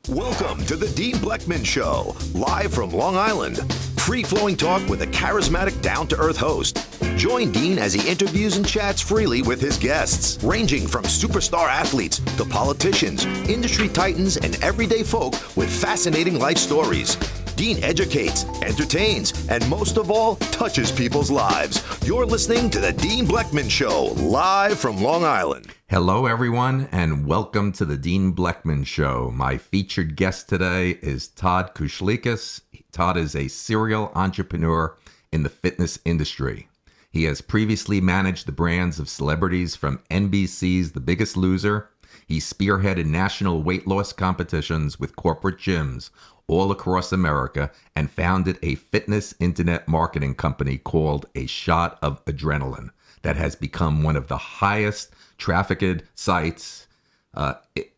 Welcome to the Dean Bleckman Show, live from Long Island. Free-flowing talk with a charismatic, down-to-earth host. Join Dean as he interviews and chats freely with his guests, ranging from superstar athletes to politicians, industry titans, and everyday folk with fascinating life stories. Dean educates, entertains, and most of all, touches people's lives. You're listening to the Dean Bleckman Show, live from Long Island. Hello, everyone, and welcome to the Dean Bleckman Show. My featured guest today is Todd Kuslikis. Todd is a serial entrepreneur in the fitness industry. He has previously managed the brands of celebrities from NBC's The Biggest Loser. He spearheaded national weight loss competitions with corporate gyms all across America and founded a fitness internet marketing company called A Shot of Adrenaline that has become one of the highest trafficked sites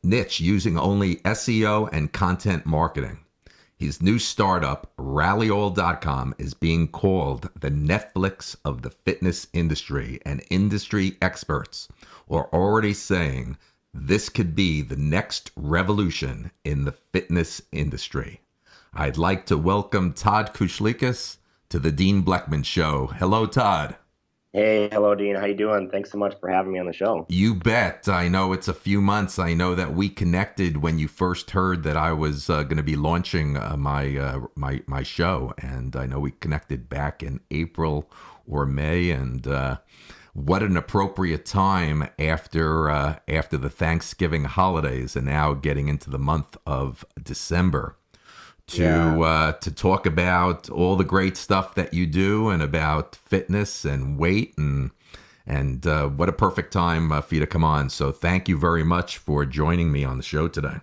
niche using only SEO and content marketing. His new startup, Rallyall.com, is being called the Netflix of the fitness industry, and industry experts are already saying this could be the next revolution in the fitness industry. I'd like to welcome Todd Kuslikis to the Dean Bleckman Show. Hello, Todd. Hey, hello, Dean. How you doing? Thanks so much for having me on the show. You bet. I know it's a few months. I know that we connected when you first heard that I was going to be launching my show, and I know we connected back in April or May, and what an appropriate time after the Thanksgiving holidays and now getting into the month of December to talk about all the great stuff that you do and about fitness and weight and what a perfect time for you to come on. So thank you very much for joining me on the show today.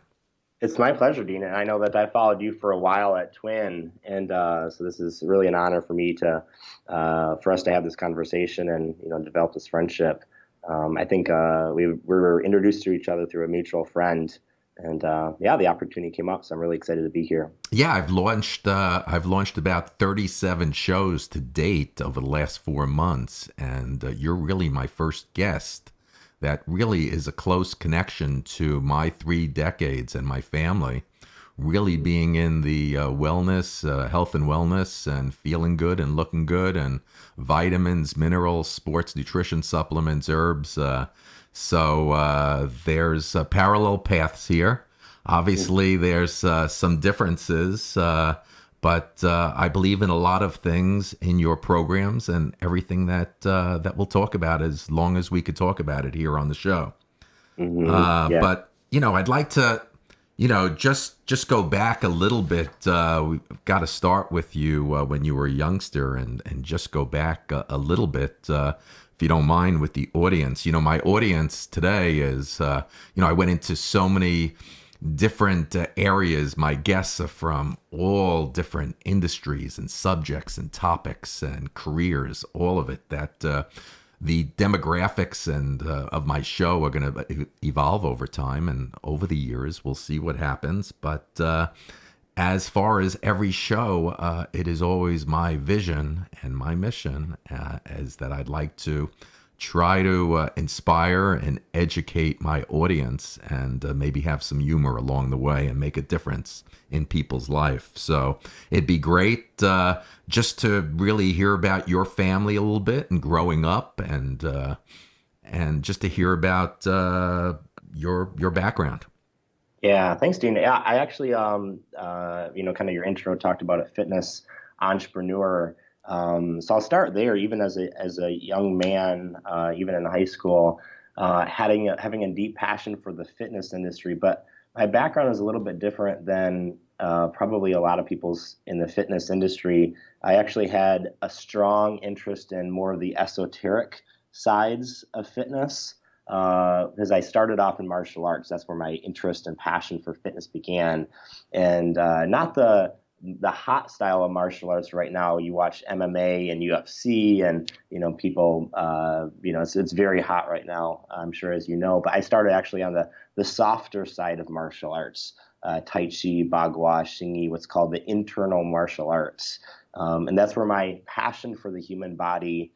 It's my pleasure, Dean. And I know that I followed you for a while at Twin, and so this is really an honor for me to for us to have this conversation and develop this friendship. I think we were introduced to each other through a mutual friend. And the opportunity came up, so I'm really excited to be here. Yeah, I've launched about 37 shows to date over the last 4 months, and you're really my first guest. That really is a close connection to my 3 decades and my family, really being in the wellness, health and wellness, and feeling good and looking good, and vitamins, minerals, sports nutrition supplements, herbs. So there's parallel paths here. Obviously, there's some differences, but I believe in a lot of things in your programs and everything that we'll talk about as long as we could talk about it here on the show. But, I'd like to, just go back a little bit. We've got to start with you when you were a youngster and just go back a little bit. If you don't mind, with the audience. My audience today is, I went into so many different areas. My guests are from all different industries and subjects and topics and careers, all of it, that the demographics and of my show are going to evolve over time and over the years. We'll see what happens. But as far as every show, it is always my vision and my mission is that I'd like to try to inspire and educate my audience and maybe have some humor along the way and make a difference in people's life. So it'd be great just to really hear about your family a little bit and growing up and just to hear about your background. Yeah, thanks, Dean. Yeah, I actually, kind of your intro talked about a fitness entrepreneur. So I'll start there. Even as a young man, even in high school, having a deep passion for the fitness industry. But my background is a little bit different than probably a lot of people's in the fitness industry. I actually had a strong interest in more of the esoteric sides of fitness. Because I started off in martial arts. That's where my interest and passion for fitness began. And not the hot style of martial arts right now. You watch MMA and UFC and, people, it's very hot right now, I'm sure, as you know. But I started actually on the softer side of martial arts, Tai Chi, Bagua, Xingyi, what's called the internal martial arts. And that's where my passion for the human body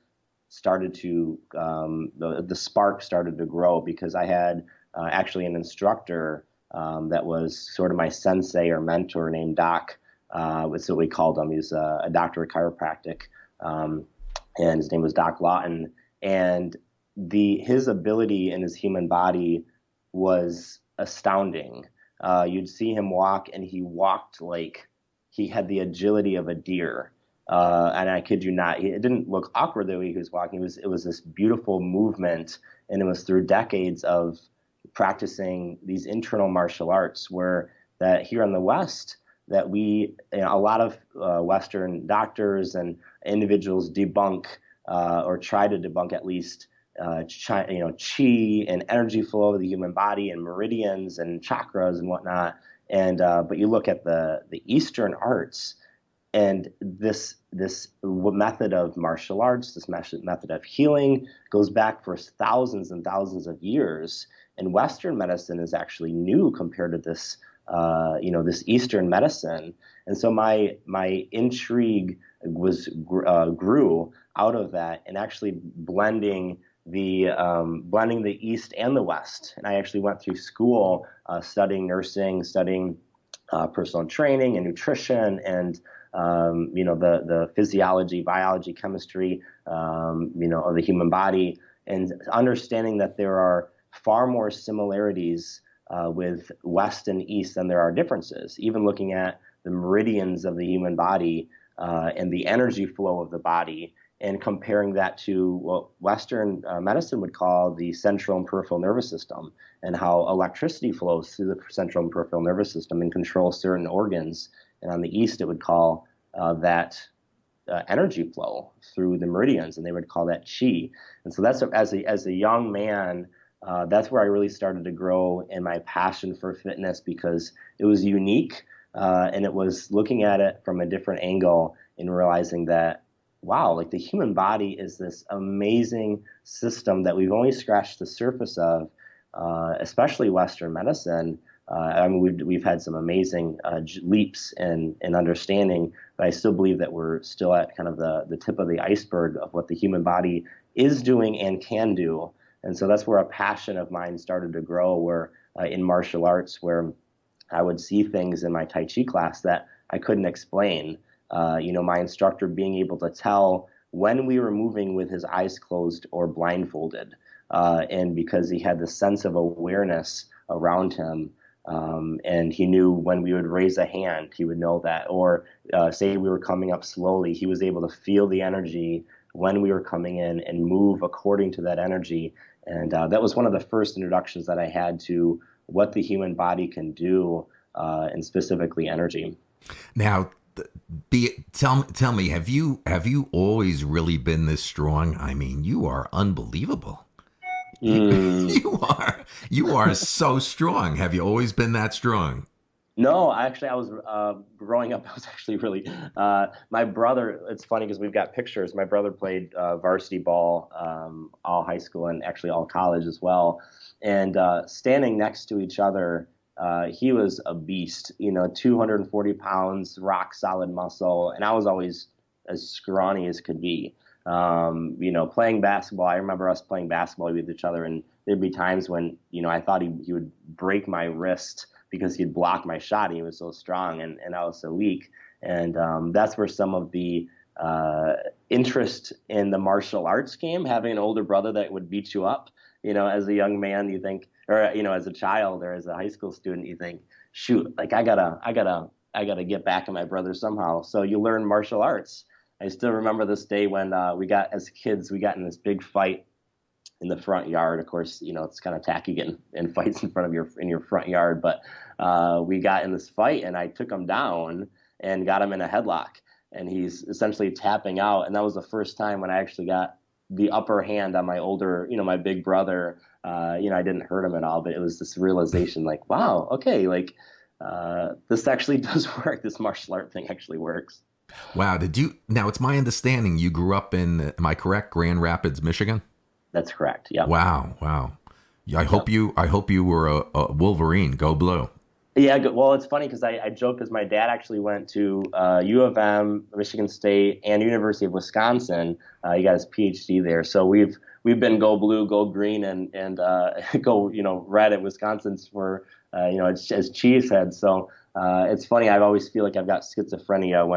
started to, the spark started to grow, because I had actually an instructor that was sort of my sensei or mentor named Doc. That's what we called him. He was a doctor of chiropractic, and his name was Doc Lawton. And his ability in his human body was astounding. You'd see him walk, and he walked like he had the agility of a deer. And I kid you not, it didn't look awkward the way he was walking. It was this beautiful movement, and it was through decades of practicing these internal martial arts, where that here in the West, that a lot of Western doctors and individuals debunk or try to debunk at least chi and energy flow of the human body and meridians and chakras and whatnot. And but you look at the Eastern arts, and this method of martial arts, this method of healing goes back for thousands and thousands of years. And Western medicine is actually new compared to this, this Eastern medicine. And so my intrigue grew out of that, and actually blending the East and the West. And I actually went through school studying nursing, studying personal training and nutrition, and the physiology, biology, chemistry, of the human body, and understanding that there are far more similarities with West and East than there are differences. Even looking at the meridians of the human body and the energy flow of the body, and comparing that to what Western medicine would call the central and peripheral nervous system, and how electricity flows through the central and peripheral nervous system and controls certain organs. And on the East, it would call that energy flow through the meridians, and they would call that chi. And so that's as a young man, that's where I really started to grow in my passion for fitness, because it was unique, and it was looking at it from a different angle and realizing that, wow, like the human body is this amazing system that we've only scratched the surface of, especially Western medicine. We've had some amazing leaps in understanding, but I still believe that we're still at kind of the tip of the iceberg of what the human body is doing and can do. And so that's where a passion of mine started to grow, where in martial arts, where I would see things in my Tai Chi class that I couldn't explain. My instructor being able to tell when we were moving with his eyes closed or blindfolded, and because he had this sense of awareness around him. And he knew when we would raise a hand, he would know that. Or say we were coming up slowly, he was able to feel the energy when we were coming in and move according to that energy. And that was one of the first introductions that I had to what the human body can do, and specifically energy. Now, tell me, have you always really been this strong? I mean, you are unbelievable. You are so strong. Have you always been that strong? No, actually, I was growing up. I was actually really my brother. It's funny because we've got pictures. My brother played varsity ball all high school and actually all college as well. And standing next to each other, he was a beast. 240 pounds, rock solid muscle, and I was always as scrawny as could be. Playing basketball, I remember us playing basketball with each other, and there'd be times when, I thought he would break my wrist because he'd block my shot. He was so strong, and I was so weak. And that's where some of the interest in the martial arts came, having an older brother that would beat you up. As a young man, you think, or, as a child or as a high school student, you think, shoot, like I gotta get back at my brother somehow. So you learn martial arts. I still remember this day when as kids, we got in this big fight in the front yard. Of course, it's kind of tacky getting in fights in your front yard, but we got in this fight, and I took him down and got him in a headlock, and he's essentially tapping out. And that was the first time when I actually got the upper hand on my older, my big brother. I didn't hurt him at all, but it was this realization, like, wow, okay, like this actually does work. This martial art thing actually works. Wow. Now it's my understanding you grew up in, am I correct, Grand Rapids, Michigan? That's correct. Yeah. Wow. I hope you were a Wolverine. Go Blue. Yeah. Well, it's funny because I joke because my dad actually went to U of M, Michigan State, and University of Wisconsin. He got his PhD there. So we've been Go Blue, Go Green, and go red at Wisconsin for it's as cheeseheads. So it's funny. I always feel like I've got schizophrenia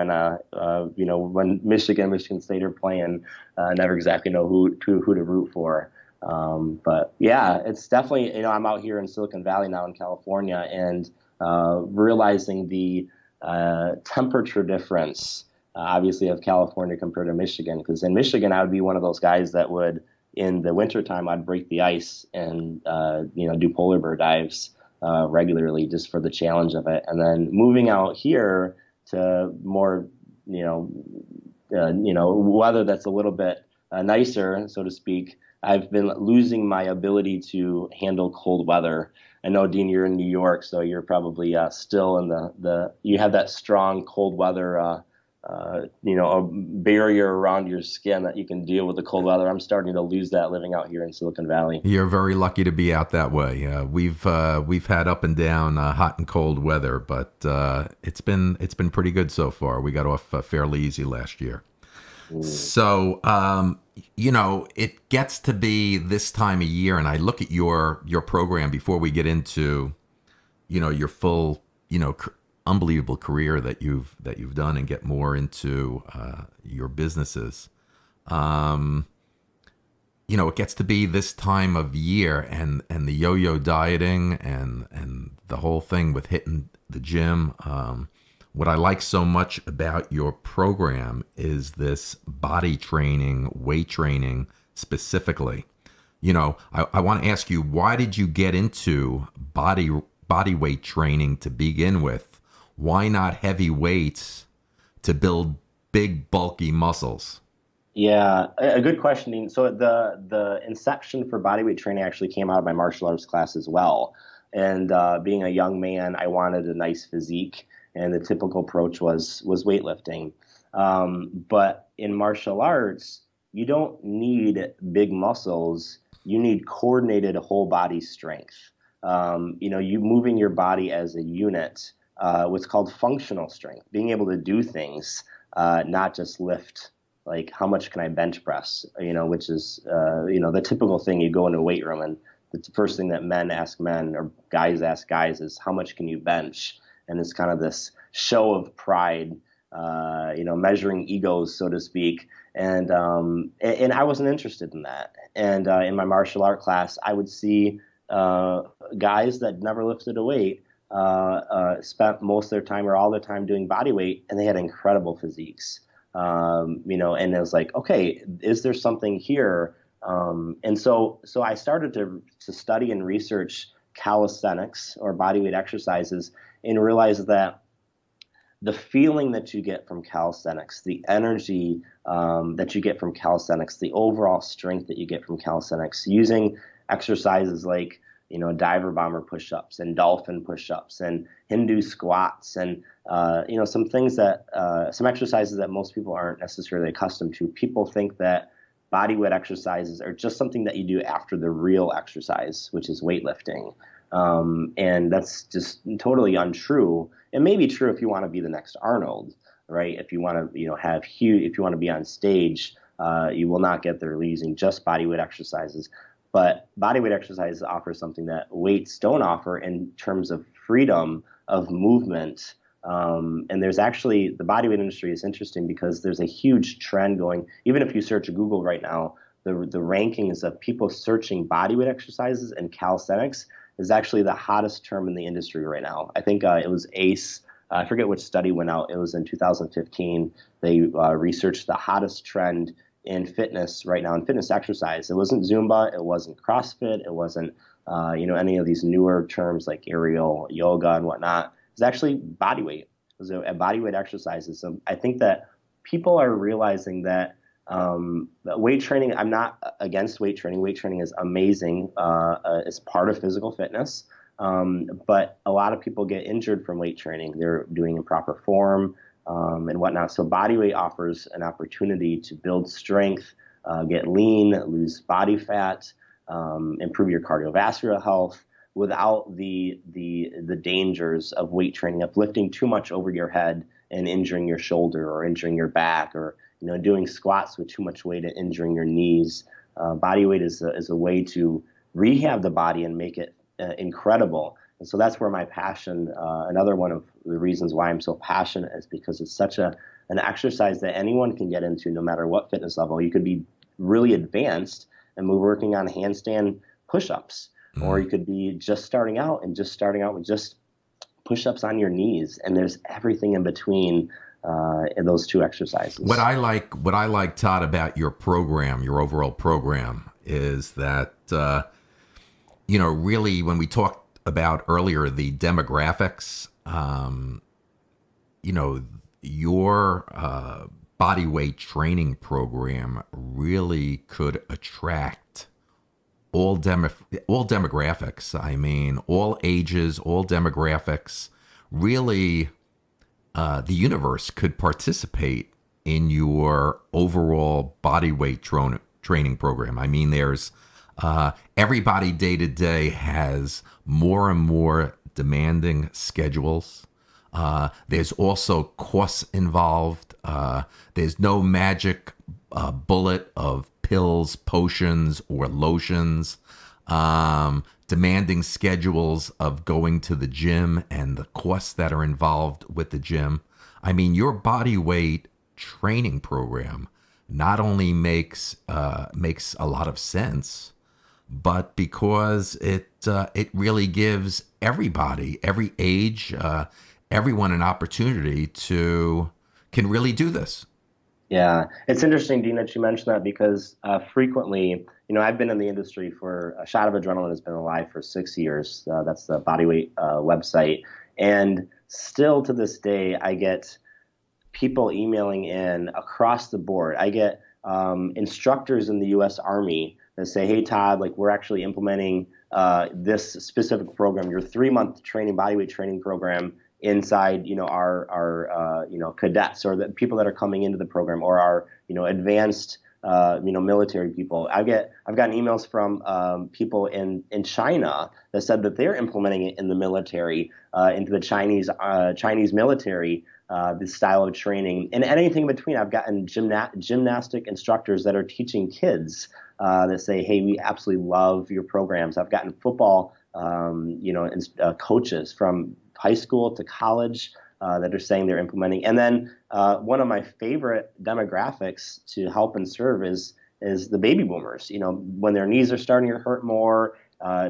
when Michigan State are playing. Never exactly know who to root for. But yeah, it's definitely, I'm out here in Silicon Valley now in California, and realizing the temperature difference, obviously, of California compared to Michigan. Because in Michigan, I would be one of those guys that would, in the wintertime, I'd break the ice and do polar bear dives regularly just for the challenge of it. And then moving out here to more, weather that's a little bit nicer, so to speak. I've been losing my ability to handle cold weather. I know, Dean, you're in New York, so you're probably still in you have that strong cold weather, a barrier around your skin that you can deal with the cold weather. I'm starting to lose that living out here in Silicon Valley. You're very lucky to be out that way. We've had up and down hot and cold weather, but it's been pretty good so far. We got off fairly easy last year. So, it gets to be this time of year, and I look at your program before we get into, your full, unbelievable career that you've done, and get more into your businesses. It gets to be this time of year, and the yo-yo dieting and the whole thing with hitting the gym. What I like so much about your program is this body training, weight training specifically. I want to ask you, why did you get into body weight training to begin with? Why not heavy weights to build big, bulky muscles? Yeah, a good question, Dean. So the inception for bodyweight training actually came out of my martial arts class as well. And being a young man, I wanted a nice physique. And the typical approach was weightlifting. But in martial arts, you don't need big muscles. You need coordinated whole body strength. You moving your body as a unit, what's called functional strength, being able to do things, not just lift. Like, how much can I bench press? Which is, the typical thing. You go into a weight room, and the first thing that men ask men, or guys ask guys, is how much can you bench? And it's kind of this show of pride, measuring egos, so to speak. And I wasn't interested in that. And in my martial art class, I would see guys that never lifted a weight spent most of their time or all their time doing body weight, and they had incredible physiques. And it was like, okay, is there something here? And so I started to study and research calisthenics, or bodyweight exercises, and realize that the feeling that you get from calisthenics, the energy that you get from calisthenics, the overall strength that you get from calisthenics, using exercises like, diver bomber push-ups and dolphin push-ups and Hindu squats and, some things that, some exercises that most people aren't necessarily accustomed to. People think that bodyweight exercises are just something that you do after the real exercise, which is weightlifting. And that's just totally untrue. It may be true if you want to be the next Arnold, right? If you want to, have huge, if you want to be on stage, you will not get there using just bodyweight exercises. But bodyweight exercises offer something that weights don't offer in terms of freedom of movement. And there's actually, the bodyweight industry is interesting because there's a huge trend going. Even if you search Google right now, the rankings of people searching bodyweight exercises and calisthenics is actually the hottest term in the industry right now. I think it was ACE. I forget which study went out. It was in 2015. They researched the hottest trend in fitness right now, in fitness exercise. It wasn't Zumba. It wasn't CrossFit. It wasn't, any of these newer terms like aerial yoga and whatnot. It was actually bodyweight. It was a bodyweight exercises. So I think that people are realizing that weight training, I'm not against weight training. Weight training is amazing. It's part of physical fitness. But a lot of people get injured from weight training. They're doing improper form and whatnot. So bodyweight offers an opportunity to build strength, get lean, lose body fat, improve your cardiovascular health without the dangers of weight training, of lifting too much over your head and injuring your shoulder or injuring your back, or doing squats with too much weight and injuring your knees. Body weight is a way to rehab the body and make it incredible. And so that's where my passion, another one of the reasons why I'm so passionate, is because it's such an exercise that anyone can get into no matter what fitness level. You could be really advanced and we're working on handstand push-ups, or you could be just starting out with just push-ups on your knees. And there's everything in between in those two exercises. What I like, Todd, about your program, your overall program, is that, really when we talked about earlier, the demographics, your body weight training program really could attract all demographics. I mean, all ages, all demographics. Really, the universe could participate in your overall body weight training program. I mean, there's everybody day to day has more and more demanding schedules. There's also costs involved. There's no magic bullet of pills, potions, or lotions. Demanding schedules of going to the gym and the costs that are involved with the gym. I mean, your body weight training program not only makes a lot of sense, but because it really gives everybody, every age, everyone an opportunity can really do this. Yeah, it's interesting, Dean, that you mentioned that, because frequently, I've been in the industry for A Shot of Adrenaline has been alive for 6 years. That's the bodyweight website. And still to this day, I get people emailing in across the board. I get instructors in the U.S. Army that say, hey, Todd, like, we're actually implementing this specific program, your 3-month training, bodyweight training program, inside, our cadets, or the people that are coming into the program, or our, advanced, military people. I've gotten emails from people in China that said that they're implementing it in the military, into the Chinese military, this style of training, and anything in between. I've gotten gymnastic instructors that are teaching kids that say, hey, we absolutely love your programs. I've gotten football, coaches from high school to college that are saying they're implementing. And then one of my favorite demographics to help and serve is the baby boomers. When their knees are starting to hurt more,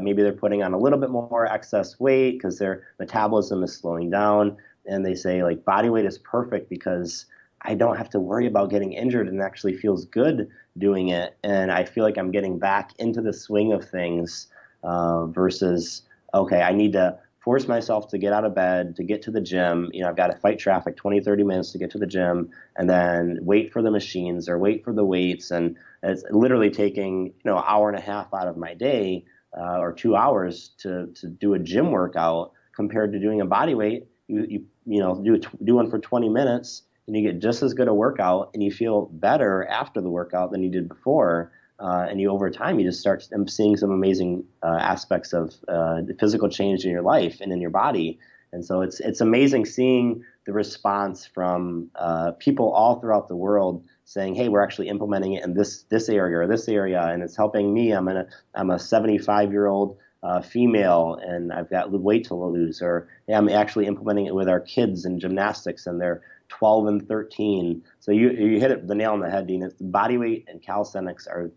maybe they're putting on a little bit more excess weight because their metabolism is slowing down. And they say, like, body weight is perfect because I don't have to worry about getting injured, and it actually feels good doing it. And I feel like I'm getting back into the swing of things versus, okay, I need to force myself to get out of bed, to get to the gym. I've got to fight traffic 20, 30 minutes to get to the gym, and then wait for the machines or wait for the weights. And it's literally taking, an hour and a half out of my day or 2 hours to do a gym workout, compared to doing a body weight. You do one for 20 minutes and you get just as good a workout, and you feel better after the workout than you did before. And over time, you just start seeing some amazing aspects of the physical change in your life and in your body. And so it's amazing seeing the response from people all throughout the world saying, hey, we're actually implementing it in this area or this area, and it's helping me. I'm a 75-year-old female, and I've got weight to lose, or hey, I'm actually implementing it with our kids in gymnastics, and they're 12 and 13. So you hit the nail on the head, Dean. It's body weight and calisthenics are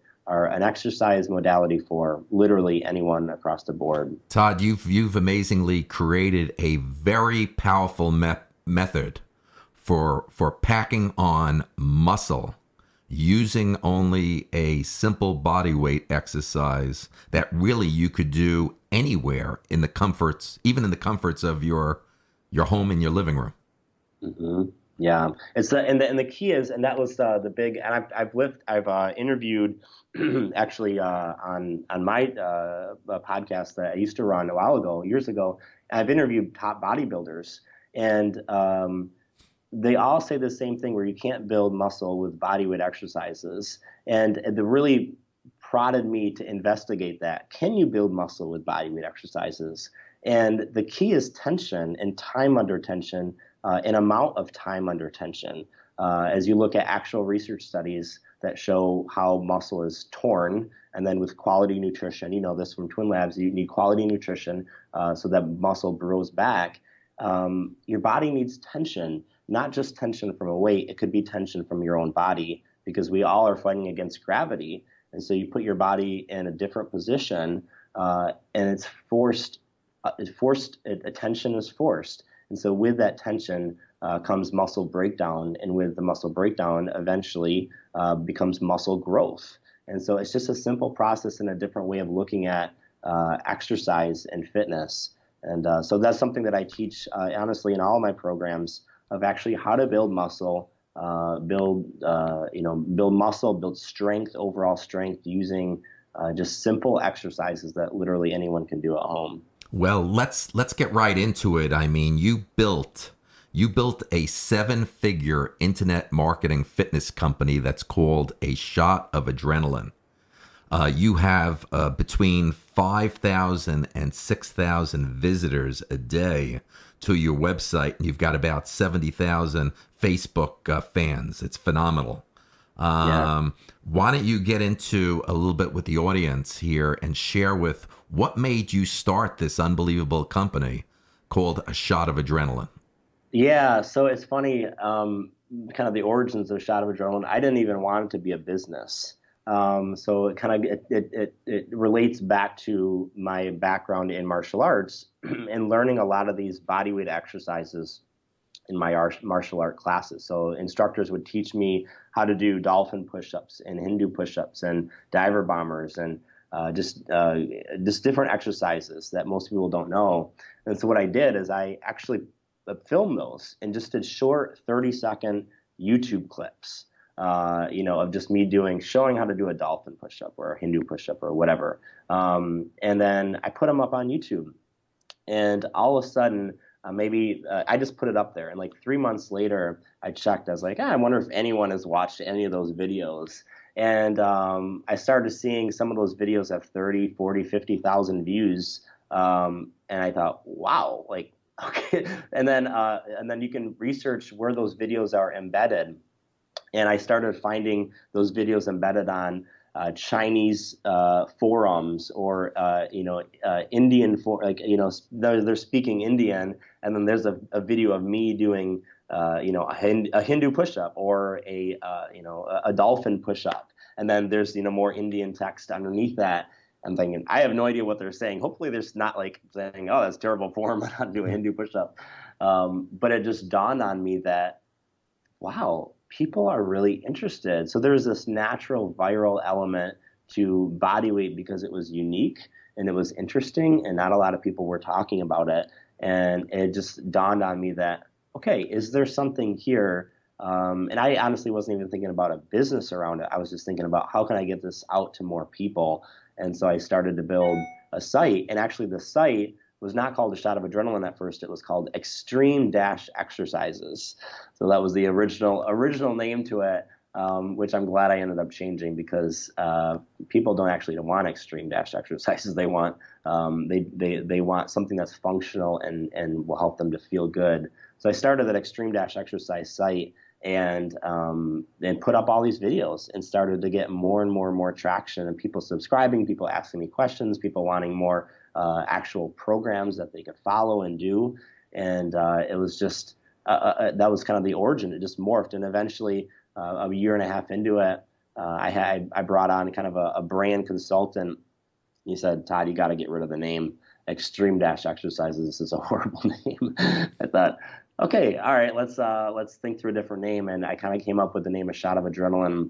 an exercise modality for literally anyone across the board. Todd, you've amazingly created a very powerful method for packing on muscle using only a simple body weight exercise that really you could do anywhere in the comforts, even in the comforts of your home and your living room. Mm-hmm. Yeah, it's and the key is, and that was the big. And I've interviewed actually on my podcast that I used to run years ago. I've interviewed top bodybuilders, and they all say the same thing, where you can't build muscle with bodyweight exercises. And it really prodded me to investigate that. Can you build muscle with bodyweight exercises? And the key is tension and time under tension, an amount of time under tension. As you look at actual research studies that show how muscle is torn. And then with quality nutrition, you know this from Twin Labs, you need quality nutrition so that muscle grows back. Your body needs tension, not just tension from a weight. It could be tension from your own body, because we all are fighting against gravity. And so you put your body in a different position, and it's forced. Tension is forced. And so with that tension comes muscle breakdown. And with the muscle breakdown, eventually becomes muscle growth. And so it's just a simple process and a different way of looking at exercise and fitness. And so that's something that I teach, honestly, in all my programs, of actually how to build muscle, build muscle, build strength, overall strength, using just simple exercises that literally anyone can do at home. Well, let's get right into it. I mean, you built a 7-figure internet marketing fitness company that's called A Shot of Adrenaline. You have between 5,000 and 6,000 visitors a day to your website, and you've got about 70,000 Facebook fans. It's phenomenal. Why don't you get into a little bit with the audience here and share with what made you start this unbelievable company called A Shot of Adrenaline? Yeah, so it's funny, kind of the origins of Shot of Adrenaline. I didn't even want it to be a business. So it relates back to my background in martial arts and learning a lot of these bodyweight exercises in my martial art classes. So instructors would teach me how to do dolphin push-ups and Hindu push-ups and diver bombers and just different exercises that most people don't know. And so what I did is I actually filmed those and just did short 30-second YouTube clips, of just me showing how to do a dolphin push-up or a Hindu push-up or whatever. And then I put them up on YouTube. And all of a sudden, I just put it up there. And like 3 months later, I checked. I was like, I wonder if anyone has watched any of those videos. And I started seeing some of those videos have 30, 40, 50,000 views. And I thought, wow, like, okay. And then you can research where those videos are embedded. And I started finding those videos embedded on Chinese forums or Indian they're speaking Indian, and then there's a video of me doing a Hindu push-up or a dolphin push-up, and then there's more Indian text underneath that. I'm thinking, I have no idea what they're saying. Hopefully there's not like saying, oh, that's terrible form, I'm not doing a Hindu push-up. But it just dawned on me that, wow, people are really interested. So there's this natural viral element to body weight because it was unique and it was interesting and not a lot of people were talking about it. And it just dawned on me that, okay, is there something here? And I honestly wasn't even thinking about a business around it. I was just thinking about how can I get this out to more people? And so I started to build a site. And actually the site was not called A Shot of Adrenaline at first. It was called Extreme Dash Exercises. So that was the original name to it, which I'm glad I ended up changing because people don't actually want extreme dash exercises. They want they want something that's functional and will help them to feel good. So I started that Extreme Dash Exercise site and put up all these videos and started to get more and more traction and people subscribing, people asking me questions, people wanting more actual programs that they could follow and do. And it was just, that was kind of the origin. It just morphed. And eventually, a year and a half into it, I brought on kind of a brand consultant. He said, Todd, you got to get rid of the name Extreme Dash Exercises. This is a horrible name. I thought, okay, all right, let's think through a different name. And I kind of came up with the name A Shot of Adrenaline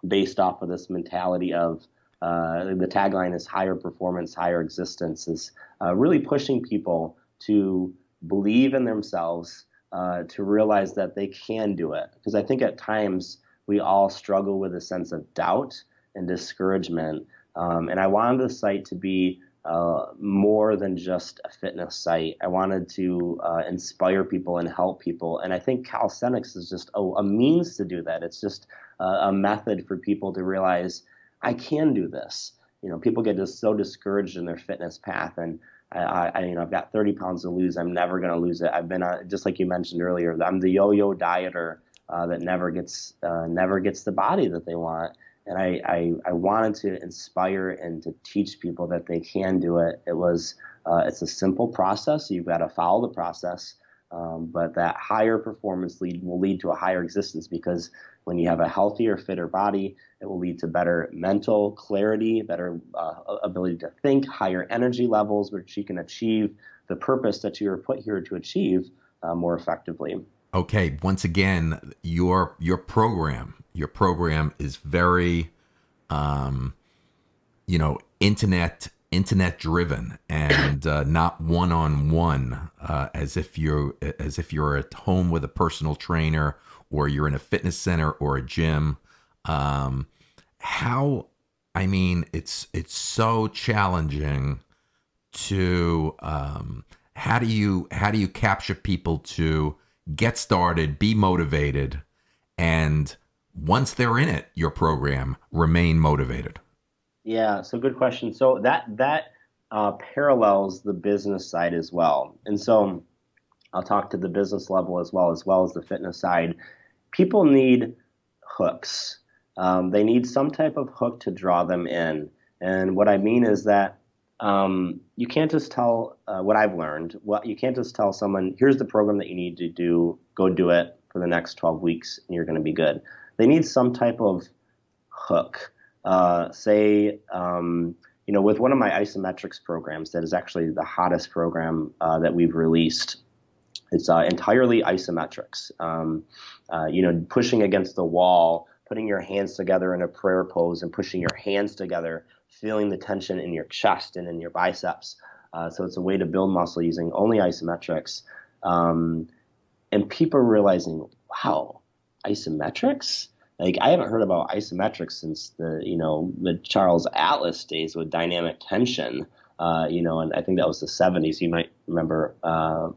based off of this mentality of, the tagline is higher performance, higher existence, is really pushing people to believe in themselves, to realize that they can do it. Because I think at times we all struggle with a sense of doubt and discouragement. And I wanted the site to be more than just a fitness site. I wanted to inspire people and help people. And I think calisthenics is just a means to do that. It's just a method for people to realize I can do this. People get just so discouraged in their fitness path, and I've got 30 pounds to lose. I'm never going to lose it. I've been just like you mentioned earlier. I'm the yo-yo dieter. that never gets the body that they want. And I wanted to inspire and to teach people that they can do it. It's a simple process. You've got to follow the process, but that higher performance will lead to a higher existence, because when you have a healthier, fitter body, it will lead to better mental clarity, better ability to think, higher energy levels, which you can achieve the purpose that you were put here to achieve more effectively. Okay, once again, your program is very, internet driven, and not one-on-one, as if you're at home with a personal trainer, or you're in a fitness center or a gym. It's so challenging to, how do you capture people to get started, be motivated, and once they're in it, your program, remain motivated? Yeah, so good question. So that parallels the business side as well. And so I'll talk to the business level as well as the fitness side. People need hooks. They need some type of hook to draw them in. And what I mean is that you can't just tell what I've learned. You can't just tell someone, here's the program that you need to do, go do it for the next 12 weeks, and you're going to be good. They need some type of hook. With one of my isometrics programs, that is actually the hottest program that we've released. It's entirely isometrics. Pushing against the wall, putting your hands together in a prayer pose and pushing your hands together, feeling the tension in your chest and in your biceps. So it's a way to build muscle using only isometrics. And people are realizing, wow, isometrics? Like, I haven't heard about isometrics since the Charles Atlas days with dynamic tension. And I think that was the 70s. You might remember, I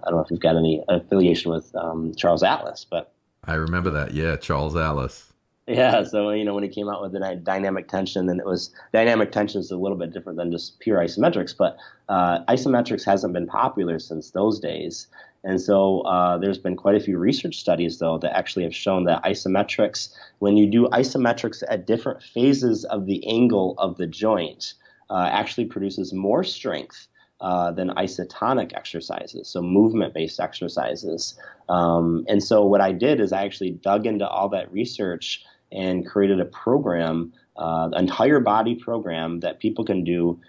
don't know if you've got any affiliation with Charles Atlas, but I remember that. Yeah, Charles Atlas. Yeah, so when he came out with the dynamic tension, then it was dynamic tension is a little bit different than just pure isometrics, but isometrics hasn't been popular since those days. And so there's been quite a few research studies, though, that actually have shown that isometrics, when you do isometrics at different phases of the angle of the joint, actually produces more strength than isotonic exercises, so movement-based exercises. And so what I did is I actually dug into all that research and created a program, entire body program that people can do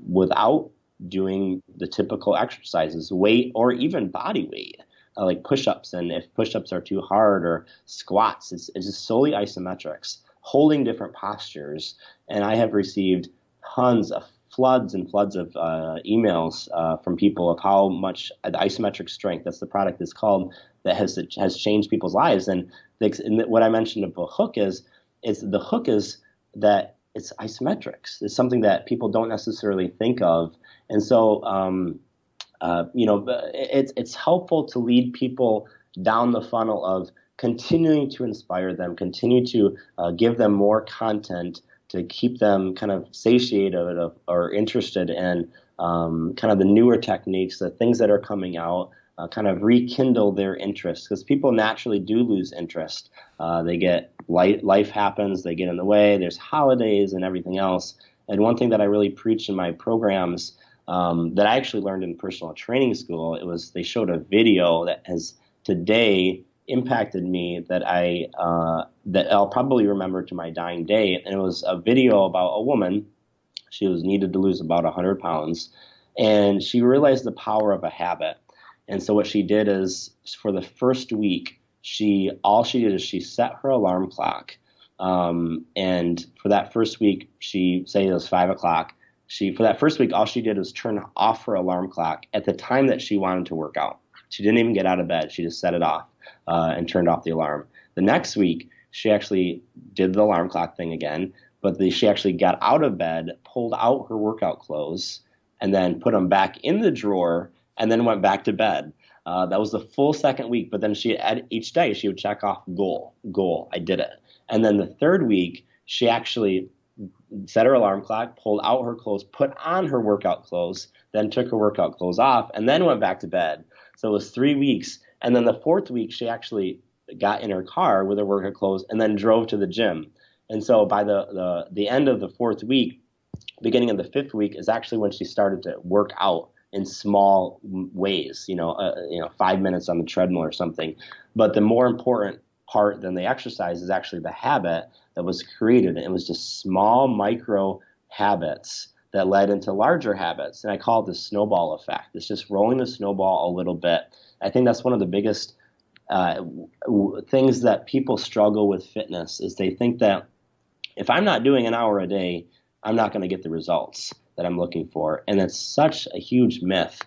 without doing the typical exercises, weight or even body weight, like push-ups. And if push-ups are too hard, or squats, it's just solely isometrics, holding different postures. And I have received floods and floods of emails from people of how much the isometric strength, that's the product is called, that has changed people's lives. And what I mentioned of a hook is that it's isometrics. It's something that people don't necessarily think of. And so, it's helpful to lead people down the funnel of continuing to inspire them, continue to give them more content to keep them kind of satiated or interested in kind of the newer techniques, the things that are coming out, kind of rekindle their interest, because people naturally do lose interest. They get life happens, they get in the way, there's holidays and everything else. And one thing that I really preach in my programs that I actually learned in personal training school, they showed a video that has today impacted me that I'll probably remember to my dying day. And it was a video about a woman. She needed to lose about 100 pounds, and she realized the power of a habit. And so what she did is, for the first week, all she did is she set her alarm clock. And for that first week, say it was 5 o'clock. For that first week, all she did was turn off her alarm clock at the time that she wanted to work out. She didn't even get out of bed. She just set it off and turned off the alarm. The next week, she actually did the alarm clock thing again, but she actually got out of bed, pulled out her workout clothes, and then put them back in the drawer, and then went back to bed. That was the full second week. But then each day she would check off goal, I did it. And then the third week, she actually set her alarm clock, pulled out her clothes, put on her workout clothes, then took her workout clothes off, and then went back to bed. So it was 3 weeks. And then the fourth week, she actually got in her car with her workout clothes and then drove to the gym. And so by the end of the 4th week, beginning of the 5th week is actually when she started to work out in small ways, 5 minutes on the treadmill or something. But the more important part than the exercise is actually the habit that was created. And it was just small micro habits that led into larger habits. And I call it the snowball effect. It's just rolling the snowball a little bit. I think that's one of the biggest things that people struggle with fitness is they think that if I'm not doing an hour a day, I'm not going to get the results that I'm looking for. And it's such a huge myth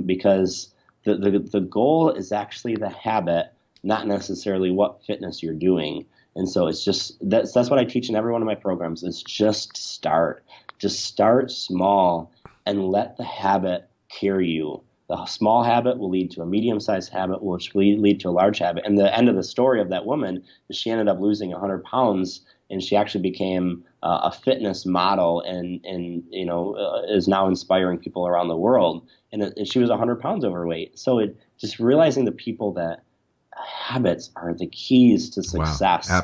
because the goal is actually the habit, not necessarily what fitness you're doing. And so it's just, that's what I teach in every one of my programs is just start. Just start small and let the habit carry you. The small habit will lead to a medium-sized habit, which will lead to a large habit. And the end of the story of that woman is she ended up losing 100 pounds, and she actually became a fitness model and is now inspiring people around the world. And she was 100 pounds overweight. So just realizing the people that habits are the keys to success. Wow.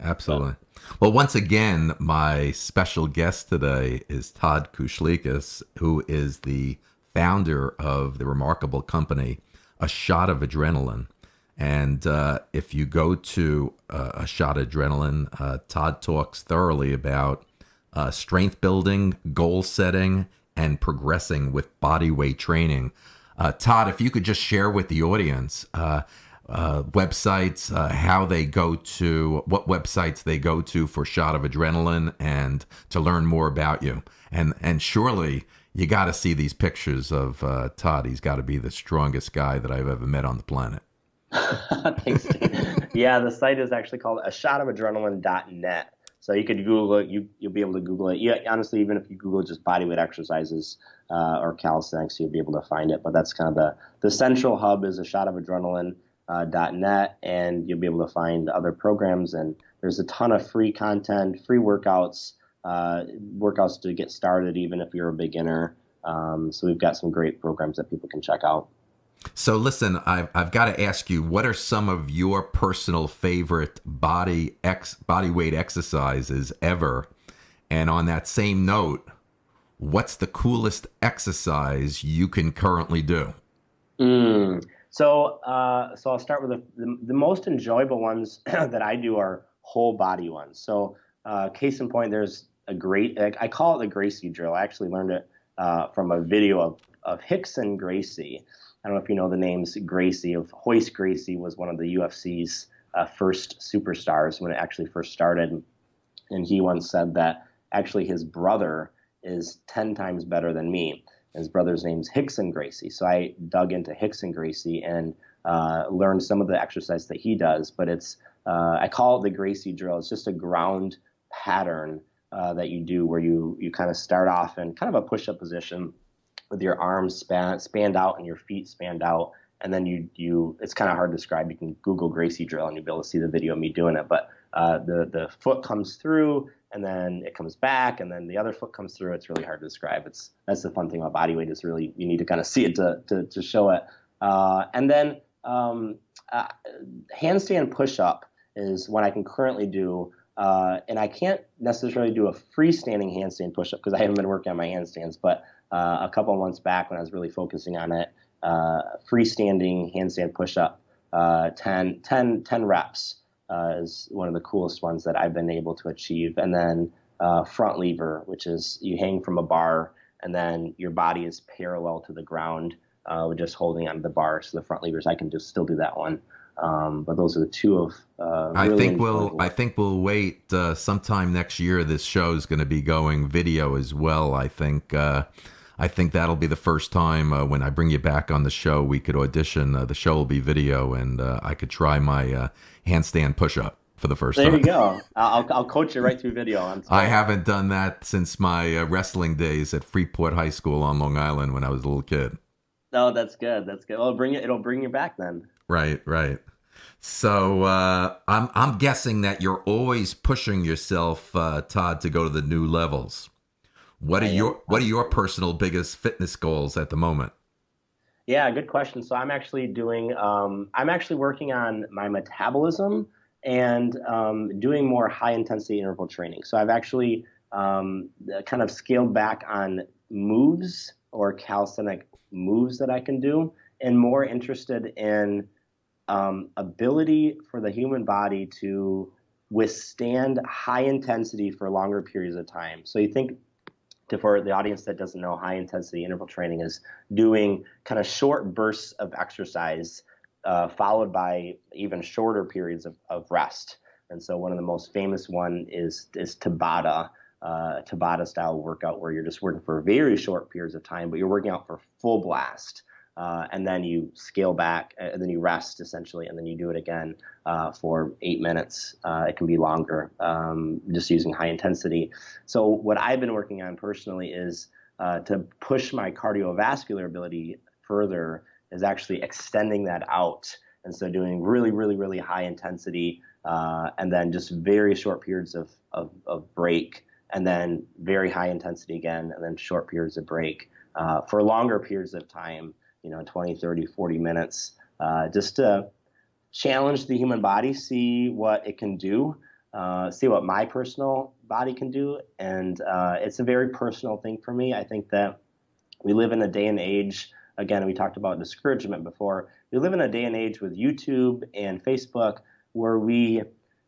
Absolutely. Well, once again, my special guest today is Todd Kuslikis, who is the founder of the remarkable company, A Shot of Adrenaline. And if you go to A Shot of Adrenaline, Todd talks thoroughly about strength building, goal setting, and progressing with body weight training. Todd, if you could just share with the audience websites, what websites they go to for Shot of Adrenaline and to learn more about you. And surely you got to see these pictures of Todd. He's got to be the strongest guy that I've ever met on the planet. Thanks, Steve. Yeah, the site is actually called ashotofadrenaline.net. So you could Google it. You'll be able to Google it. Yeah, honestly, even if you Google just bodyweight exercises or calisthenics, you'll be able to find it. But that's kind of the central hub is ashotofadrenaline.net, and you'll be able to find other programs. And there's a ton of free content, free workouts to get started, even if you're a beginner. So we've got some great programs that people can check out. So listen, I've got to ask you, what are some of your personal favorite body weight exercises ever? And on that same note, what's the coolest exercise you can currently do? So I'll start with the most enjoyable ones that I do are whole body ones. So case in point, there's a great, I call it the Gracie drill. I actually learned it from a video of Rickson Gracie. I don't know if you know the names Gracie. Royce Gracie was one of the UFC's first superstars when it actually first started. And he once said that actually his brother is 10 times better than me. His brother's name's Rickson Gracie. So I dug into Rickson Gracie and learned some of the exercise that he does. But I call it the Gracie drill. It's just a ground pattern that you do where you kind of start off in kind of a push-up position with your arms spanned out and your feet spanned out. And then it's kind of hard to describe. You can Google Gracie drill and you'll be able to see the video of me doing it. But the foot comes through and then it comes back and then the other foot comes through. It's really hard to describe. That's the fun thing about body weight is really, you need to kind of see it to show it. And then handstand push-up is what I can currently do. And I can't necessarily do a freestanding handstand push-up because I haven't been working on my handstands, but a couple of months back when I was really focusing on it, freestanding handstand push-up, 10 reps is one of the coolest ones that I've been able to achieve. And then front lever, which is you hang from a bar and then your body is parallel to the ground with just holding onto the bar. So the front levers, I can just still do that one. But those are the two of really I think we'll wait sometime next year. This show is going to be going video as well. I think that'll be the first time when I bring you back on the show, we could audition. The show will be video, and I could try my handstand push-up for the first time. There you go. I'll coach you right through video. I haven't done that since my wrestling days at Freeport High School on Long Island when I was a little kid. Oh, that's good. That's good. Well, it'll bring you back then. Right. So I'm guessing that you're always pushing yourself, Todd, to go to the new levels. What are your personal biggest fitness goals at the moment? Yeah, good question. So I'm actually working on my metabolism and doing more high intensity interval training. So I've actually kind of scaled back on moves or calisthenic moves that I can do, and more interested in ability for the human body to withstand high intensity for longer periods of time. So you think, for the audience that doesn't know, high intensity interval training is doing kind of short bursts of exercise followed by even shorter periods of rest. And so one of the most famous one is Tabata, Tabata style workout, where you're just working for very short periods of time, but you're working out for full blast. And then you scale back, and then you rest essentially, and then you do it again for 8 minutes. It can be longer, just using high intensity. So what I've been working on personally is to push my cardiovascular ability further, is actually extending that out. And so doing really, really, really high intensity, and then just very short periods of break, and then very high intensity again, and then short periods of break for longer periods of time. 20, 30, 40 minutes, just to challenge the human body, see what it can do, see what my personal body can do. And it's a very personal thing for me. I think that we live in a day and age, again, we talked about discouragement before. We live in a day and age with YouTube and Facebook where we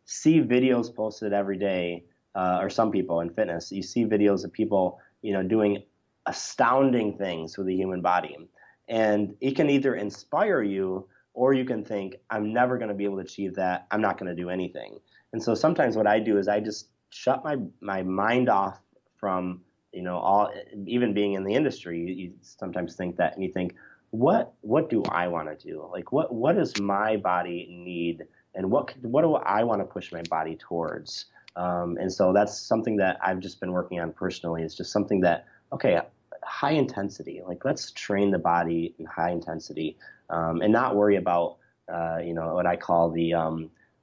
see videos posted every day, or some people in fitness, you see videos of people, doing astounding things with the human body. And it can either inspire you, or you can think, I'm never going to be able to achieve that. I'm not going to do anything. And so sometimes what I do is I just shut my mind off from, all, even being in the industry, you sometimes think that, and you think, what do I want to do? Like, what does my body need? And what do I want to push my body towards? And so that's something that I've just been working on personally. It's just something that, okay, high intensity, like let's train the body in high intensity, and not worry about what I call the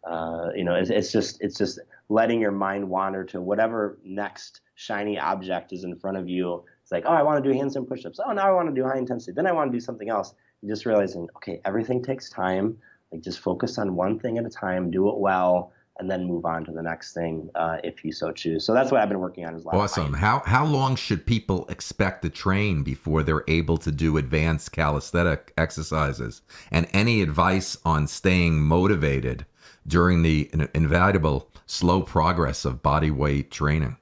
it's just letting your mind wander to whatever next shiny object is in front of you. It's like, oh, I want to do handstand push-ups. Oh, now I want to do high intensity. Then I want to do something else. And just realizing, okay, everything takes time. Like, just focus on one thing at a time, do it well, and then move on to the next thing if you so choose. So that's what I've been working on. Awesome. How long should people expect to train before they're able to do advanced calisthenic exercises? And any advice on staying motivated during the invaluable slow progress of body weight training?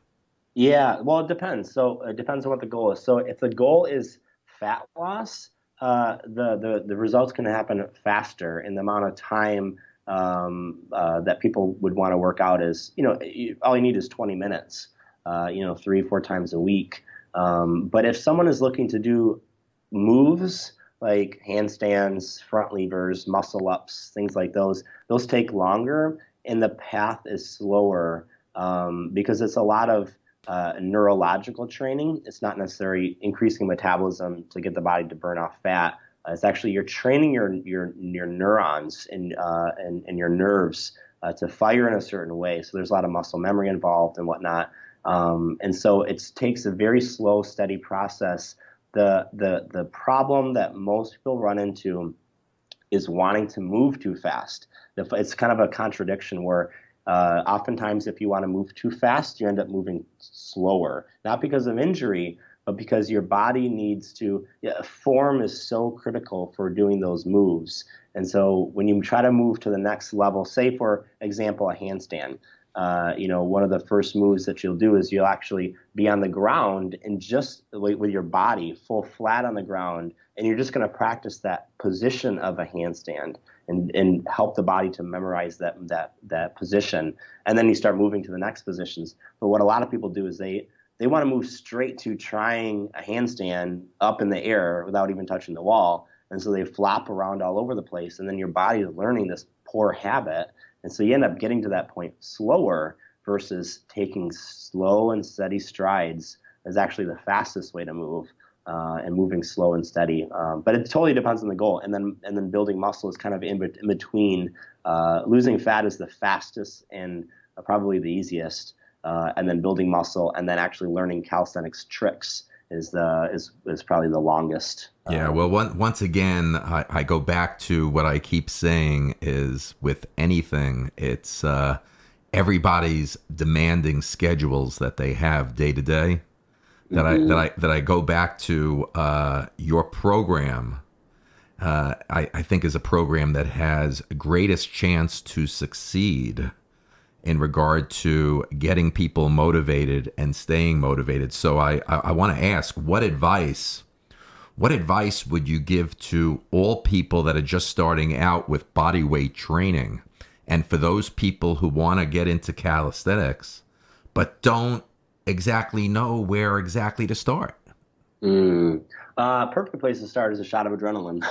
Yeah, well, it depends. So it depends on what the goal is. So if the goal is fat loss, the results can happen faster in the amount of time that people would want to work out. Is, all you need is 20 minutes, 3-4 times a week. But if someone is looking to do moves like handstands, front levers, muscle ups, things like those take longer, and the path is slower, because it's a lot of neurological training. It's not necessarily increasing metabolism to get the body to burn off fat. It's actually you're training your neurons and your nerves to fire in a certain way. So there's a lot of muscle memory involved and whatnot. And so it takes a very slow, steady process. The problem that most people run into is wanting to move too fast. It's kind of a contradiction where oftentimes if you want to move too fast, you end up moving slower, not because of injury, but because your body needs to, form is so critical for doing those moves. And so when you try to move to the next level, say for example, a handstand, one of the first moves that you'll do is you'll actually be on the ground and just with your body full flat on the ground, and you're just going to practice that position of a handstand and help the body to memorize that position. And then you start moving to the next positions. But what a lot of people do is they want to move straight to trying a handstand up in the air without even touching the wall. And so they flop around all over the place, and then your body is learning this poor habit. And so you end up getting to that point slower versus taking slow and steady strides is actually the fastest way to move, and moving slow and steady. But it totally depends on the goal. And then building muscle is kind of in between. Losing fat is the fastest and probably the easiest. And then building muscle, and then actually learning calisthenics tricks is probably the longest. Yeah, well, once again, I go back to what I keep saying is with anything, it's everybody's demanding schedules that they have day to day. That I go back to your program. I think is a program that has greatest chance to succeed in regard to getting people motivated and staying motivated. So I want to ask, what advice would you give to all people that are just starting out with body weight training, and for those people who want to get into calisthenics but don't exactly know where exactly to start? Perfect place to start is a shot of adrenaline.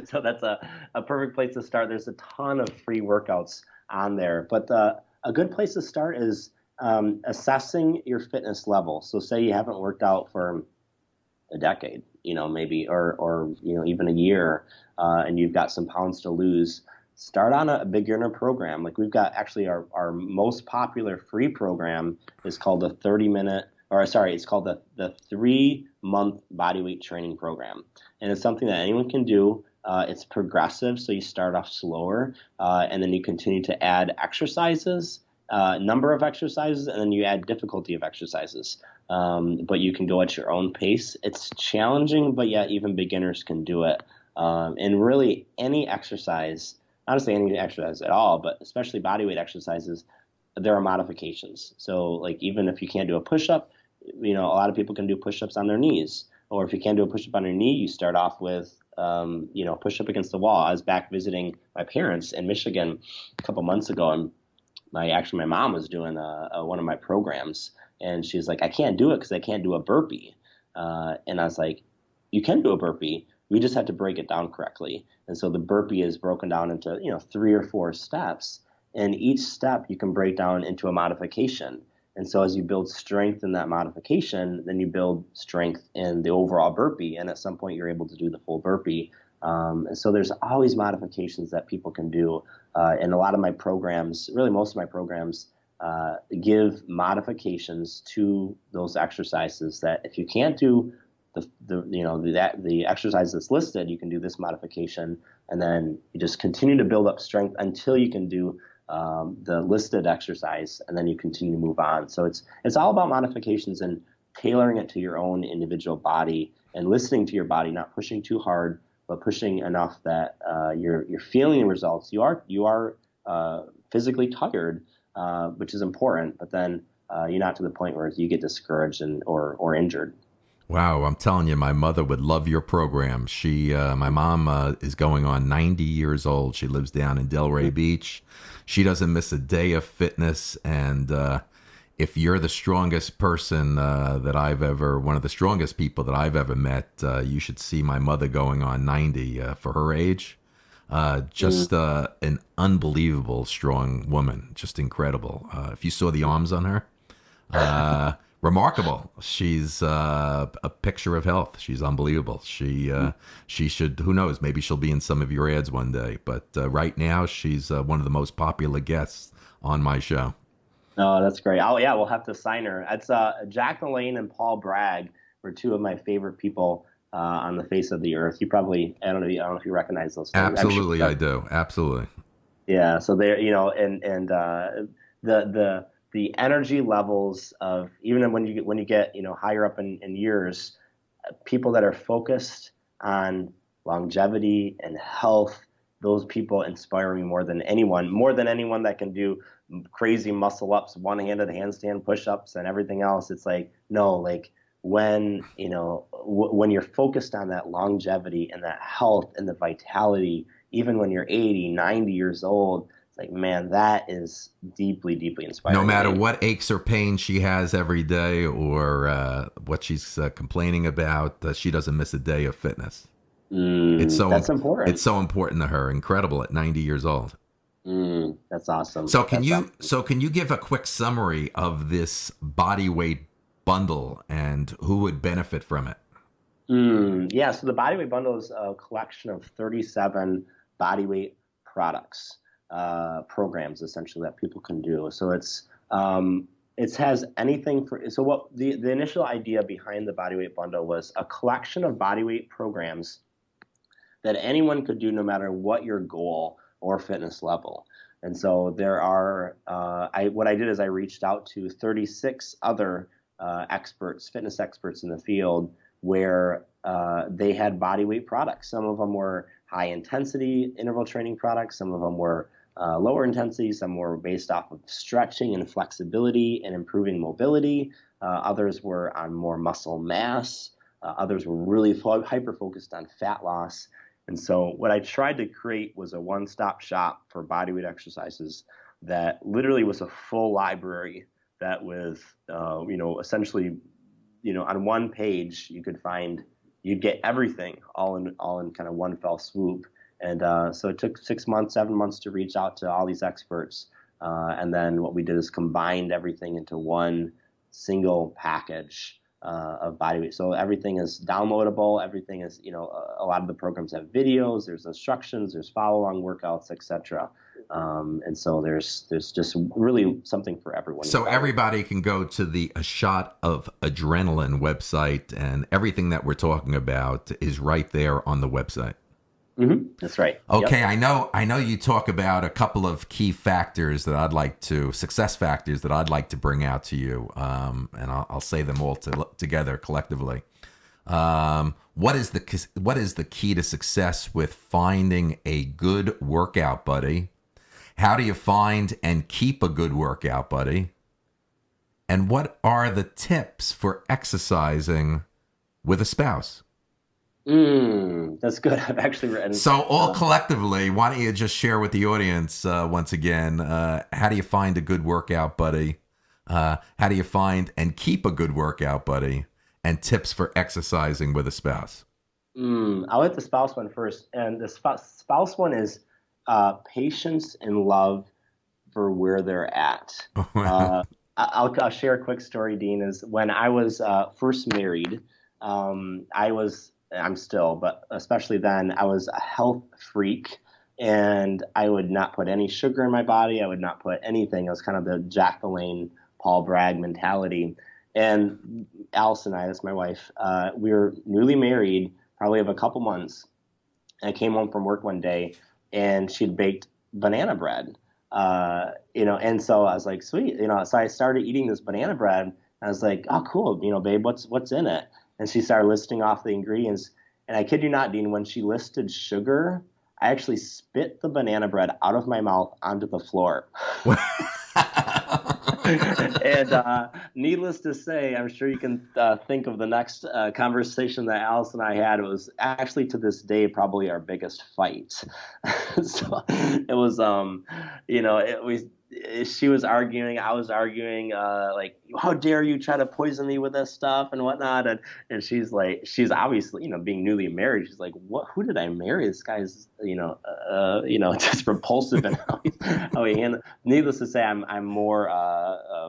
So that's a perfect place to start. There's a ton of free workouts on there, but a good place to start is assessing your fitness level. So say you haven't worked out for a decade, maybe, or even a year, and you've got some pounds to lose. Start on a beginner program. Like we've got actually our most popular free program is called the 30-minute, or sorry, it's called the 3-month bodyweight training program. And it's something that anyone can do. It's progressive, so you start off slower, and then you continue to add exercises, number of exercises, and then you add difficulty of exercises. But you can go at your own pace. It's challenging, but yeah, even beginners can do it. And really any exercise, honestly, any exercise at all, but especially bodyweight exercises, there are modifications. So like even if you can't do a push-up, a lot of people can do push-ups on their knees. Or if you can't do a push-up on your knee, you start off with, push-up against the wall. I was back visiting my parents in Michigan a couple months ago, and my mom was doing one of my programs, and she's like, I can't do it because I can't do a burpee. And I was like, you can do a burpee. We just have to break it down correctly. And so the burpee is broken down into 3 or 4 steps, and each step you can break down into a modification. And so as you build strength in that modification, then you build strength in the overall burpee, and at some point you're able to do the full burpee. And so there's always modifications that people can do. And a lot of my programs, really most of my programs, give modifications to those exercises that if you can't do the exercise that's listed, you can do this modification, and then you just continue to build up strength until you can do the listed exercise, and then you continue to move on. So it's all about modifications and tailoring it to your own individual body and listening to your body, not pushing too hard, but pushing enough that you're feeling the results. You are physically tired, which is important, but then you're not to the point where you get discouraged or injured. Wow, I'm telling you, my mother would love your program. My mom is going on 90 years old. She lives down in Delray Beach. She doesn't miss a day of fitness. And if you're the strongest person one of the strongest people that I've ever met, you should see my mother going on 90 for her age. Just an unbelievable strong woman, just incredible. If you saw the arms on her, remarkable. She's a picture of health. She's unbelievable. She should, who knows, maybe she'll be in some of your ads one day. But right now, she's one of the most popular guests on my show. Oh, that's great. Oh, yeah, we'll have to sign her. It's Jack LaLanne and Paul Bragg were 2 of my favorite people on the face of the earth. I don't know if you recognize those. Absolutely, I do. Absolutely. Yeah. So they're, and the energy levels of, even when you get higher up in years, people that are focused on longevity and health, those people inspire me more than anyone that can do crazy muscle ups, one-handed handstand push-ups and everything else. It's like, no, like when you're focused on that longevity and that health and the vitality, even when you're 80, 90 years old, it's like, man, that is deeply, deeply inspiring. No matter what aches or pains she has every day, or what she's complaining about, she doesn't miss a day of fitness. That's important. It's so important to her. Incredible at 90 years old. That's awesome. So can you give a quick summary of this bodyweight bundle and who would benefit from it? Yeah. So the bodyweight bundle is a collection of 37 bodyweight products. Programs essentially that people can do. So it's It has anything for, so what the initial idea behind the bodyweight bundle was a collection of bodyweight programs that anyone could do no matter what your goal or fitness level. And so there are, what I did is I reached out to 36 other experts, fitness experts in the field, where they had bodyweight products. Some of them were high intensity interval training products. Some of them were lower intensity. Some were based off of stretching and flexibility and improving mobility. Others were on more muscle mass. Others were really hyper focused on fat loss. And so what I tried to create was a one-stop shop for bodyweight exercises that literally was a full library that with, essentially, on one page you'd get everything all in kind of one fell swoop. And so it took 6 months, 7 months to reach out to all these experts. And then what we did is combined everything into one single package of bodyweight. So everything is downloadable. Everything is, a lot of the programs have videos, there's instructions, there's follow-along workouts, etc. And so there's just really something for everyone. So everybody can go to the A Shot of Adrenaline website, and everything that we're talking about is right there on the website. Mm-hmm. That's right. Okay, yep. I know you talk about a couple of key factors that success factors that I'd like to bring out to you, and I'll say them all together collectively. What is the key to success with finding a good workout buddy? How do you find and keep a good workout buddy? And what are the tips for exercising with a spouse? That's good. I've actually written. So all collectively, why don't you just share with the audience once again, how do you find a good workout buddy? How do you find and keep a good workout buddy? And tips for exercising with a spouse? I'll hit the spouse one first. And the spouse one is patience and love for where they're at. I'll share a quick story, Dean. Is when I was first married, I'm still, but especially then, I was a health freak, and I would not put any sugar in my body. I would not put anything. It was kind of the Jack LaLanne, Paul Bragg mentality. And Alice and I, that's my wife, we were newly married, probably of a couple months. And I came home from work one day, and she'd baked banana bread, and so I was like, sweet, so I started eating this banana bread. And I was like, oh, cool, babe, what's in it? And she started listing off the ingredients. And I kid you not, Dean, when she listed sugar, I actually spit the banana bread out of my mouth onto the floor. And needless to say, I'm sure you can think of the next conversation that Alice and I had. It was actually, to this day, probably our biggest fight. So it was, she was arguing, I was arguing, like, how dare you try to poison me with this stuff and whatnot. And she's like, she's obviously, being newly married. She's like, who did I marry? This guy's, just repulsive. And how he handles. Needless to say, I'm more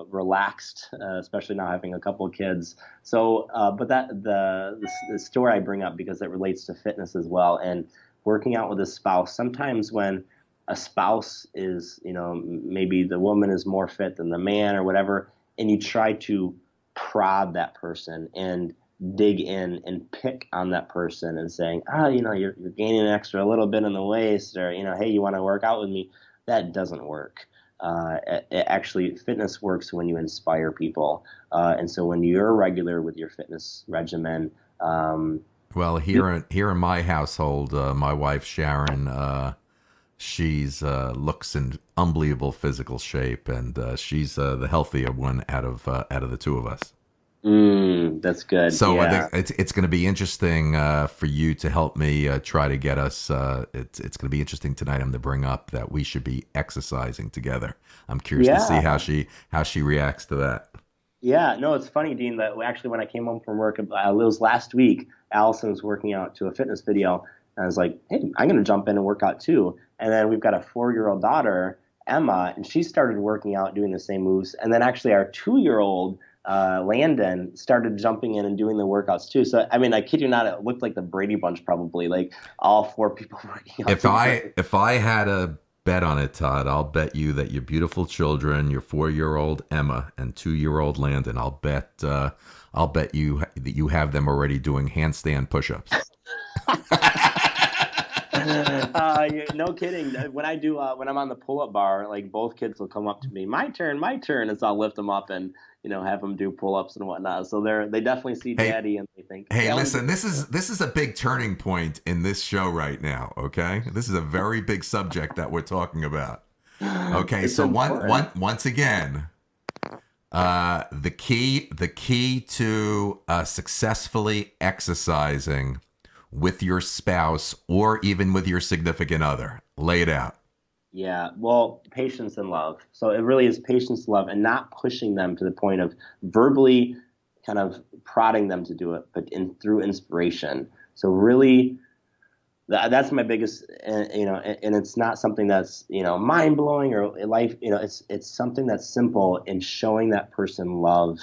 relaxed, especially now having a couple of kids. So, but the story I bring up because it relates to fitness as well. And working out with a spouse, sometimes when a spouse is, maybe the woman is more fit than the man or whatever, and you try to prod that person and dig in and pick on that person and saying, you're gaining an extra a little bit in the waist, or, hey, you want to work out with me? That doesn't work. Actually, fitness works when you inspire people. And so when you're regular with your fitness regimen, well, here in my household, my wife, Sharon, she's looks in unbelievable physical shape, and she's the healthier one out of the two of us. That's good. So yeah. It's going to be interesting for you to help me try to get us. It's going to be interesting tonight. I'm going to bring up that we should be exercising together. I'm curious to see how she reacts to that. Yeah, no, it's funny, Dean, that actually when I came home from work, it was last week, Allison was working out to a fitness video. And I was like, hey, I'm going to jump in and work out too. And then we've got a 4-year-old daughter, Emma, and she started working out, doing the same moves. And then actually our 2-year-old, Landon, started jumping in and doing the workouts too. So, I mean, I kid you not, it looked like the Brady Bunch probably, like all 4 people working out. If I had a bet on it, Todd. I'll bet you that your beautiful children, your 4-year-old Emma and 2-year-old Landon, I'll bet you that you have them already doing handstand push-ups. No kidding. When I do, when I'm on the pull-up bar, like both kids will come up to me, my turn, and so I'll lift them up and have them do pull-ups and whatnot. So they definitely see Daddy and they think, hey, listen, this is a big turning point in this show right now. Okay, this is a very big subject that we're talking about. Okay, so once again, the key to successfully exercising with your spouse or even with your significant other. Lay it out. Yeah, well, patience and love. So it really is patience and love, and not pushing them to the point of verbally kind of prodding them to do it, but through inspiration. So really, that's my biggest, and it's not something that's, mind blowing or life, it's something that's simple in showing that person love.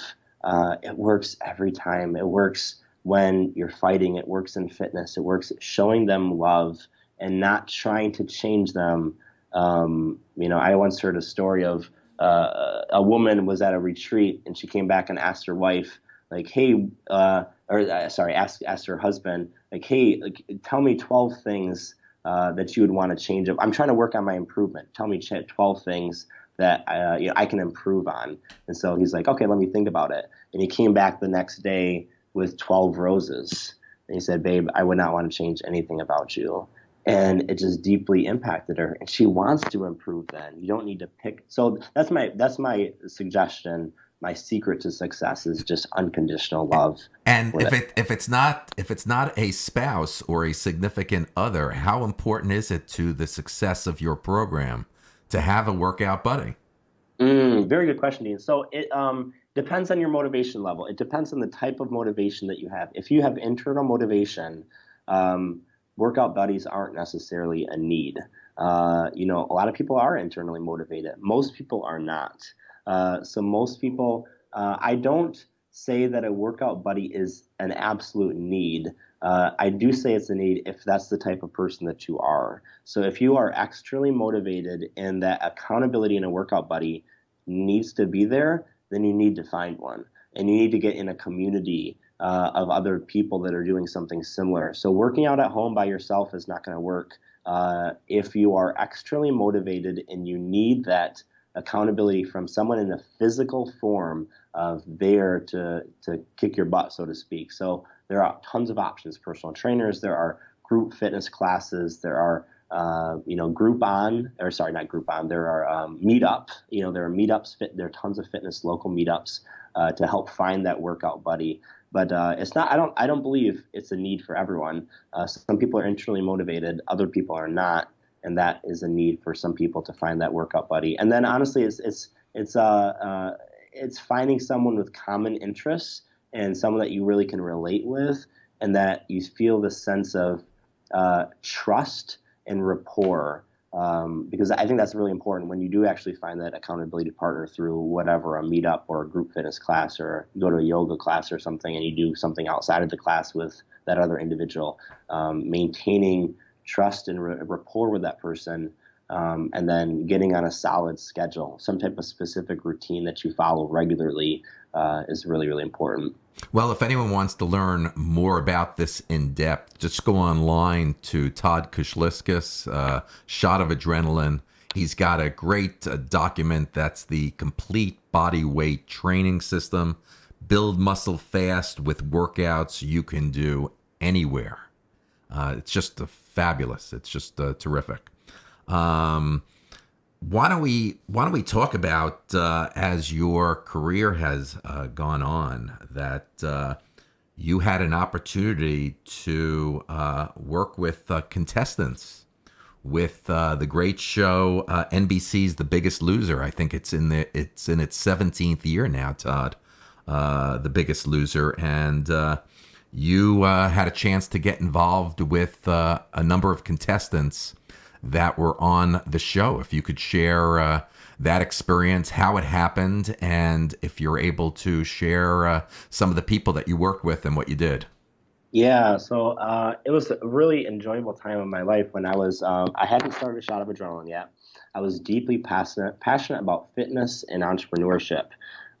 It works every time. It works when you're fighting. It works in fitness. It works showing them love and not trying to change them. I once heard a story of a woman was at a retreat and she came back and asked her wife, like, hey, asked her husband, like, hey, like, tell me 12 things that you would want to change. I'm trying to work on my improvement. Tell me 12 things that I can improve on. And so he's like, okay, let me think about it. And he came back the next day with 12 roses. And he said, babe, I would not want to change anything about you. And it just deeply impacted her. And she wants to improve then. You don't need to pick. So that's my suggestion. My secret to success is just unconditional love. And if it's not a spouse or a significant other, how important is it to the success of your program to have a workout buddy? Very good question, Dean. So it depends on your motivation level. It depends on the type of motivation that you have. If you have internal motivation, workout buddies aren't necessarily a need. A lot of people are internally motivated. Most people are not. So most people, I don't say that a workout buddy is an absolute need. I do say it's a need if that's the type of person that you are. So if you are extremely motivated and that accountability in a workout buddy needs to be there, then you need to find one. And you need to get in a community of other people that are doing something similar. So working out at home by yourself is not going to work. If you are extremely motivated and you need that accountability from someone in a physical form of there to kick your butt, so to speak. So there are tons of options. Personal trainers, there are group fitness classes, there are there are meetup. There are meetups. There are tons of fitness local meetups to help find that workout buddy. But it's not. I don't believe it's a need for everyone. Some people are internally motivated. Other people are not. And that is a need for some people to find that workout buddy. And then honestly, it's finding someone with common interests and someone that you really can relate with, and that you feel the sense of trust and rapport. Because I think that's really important when you do actually find that accountability partner through whatever, a meetup or a group fitness class, or you go to a yoga class or something, and you do something outside of the class with that other individual, maintaining trust and rapport with that person, and then getting on a solid schedule, some type of specific routine that you follow regularly is really, really important. Well, if anyone wants to learn more about this in depth, just go online to Todd Kuslikis, Shot of Adrenaline. He's got a great document that's the complete body weight training system. Build muscle fast with workouts you can do anywhere. It's just fabulous. It's just terrific. Why don't we talk about as your career has gone on, that you had an opportunity to work with contestants with the great show NBC's The Biggest Loser. I think it's in its 17th year now, Todd. The Biggest Loser, and you had a chance to get involved with a number of contestants that were on the show. If you could share that experience, how it happened, and if you're able to share some of the people that you worked with and what you did. Yeah, so it was a really enjoyable time of my life when I hadn't started a shot of adrenaline yet. I was deeply passionate about fitness and entrepreneurship.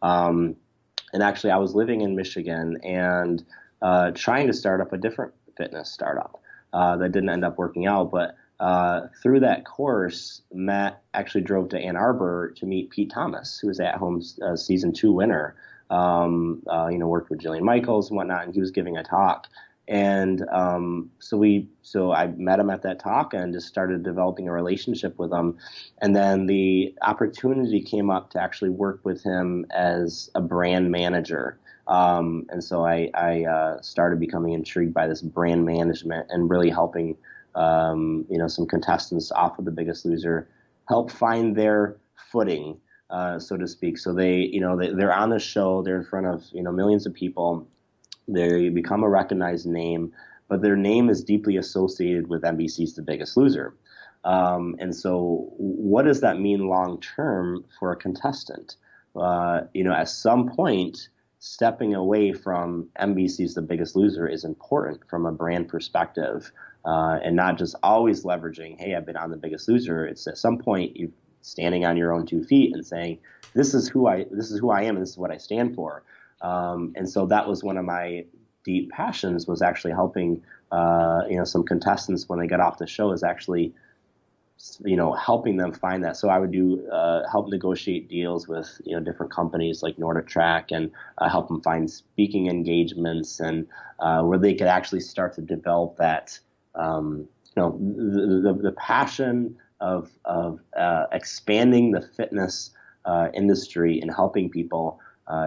Um, and actually, I was living in Michigan and trying to start up a different fitness startup that didn't end up working out. But through that course, Matt actually drove to Ann Arbor to meet Pete Thomas, who was at home season 2 winner. Worked with Jillian Michaels and whatnot, and he was giving a talk. And so I met him at that talk and just started developing a relationship with him. And then the opportunity came up to actually work with him as a brand manager. And so I started becoming intrigued by this brand management and really helping, some contestants off of The Biggest Loser help find their footing, so to speak. So they're on the show, they're in front of, millions of people. They become a recognized name, but their name is deeply associated with NBC's The Biggest Loser. And so what does that mean long term for a contestant? At some point, stepping away from NBC's The Biggest Loser is important from a brand perspective, and not just always leveraging, hey, I've been on The Biggest Loser. It's at some point you standing on your own 2 feet and saying, this is who I am, and this is what I stand for. And so that was one of my deep passions, was actually helping, some contestants when they got off the show, is actually, helping them find that. So I would do help negotiate deals with, different companies like Nordic Track, and help them find speaking engagements, and where they could actually start to develop that, the passion of expanding the fitness industry and helping people.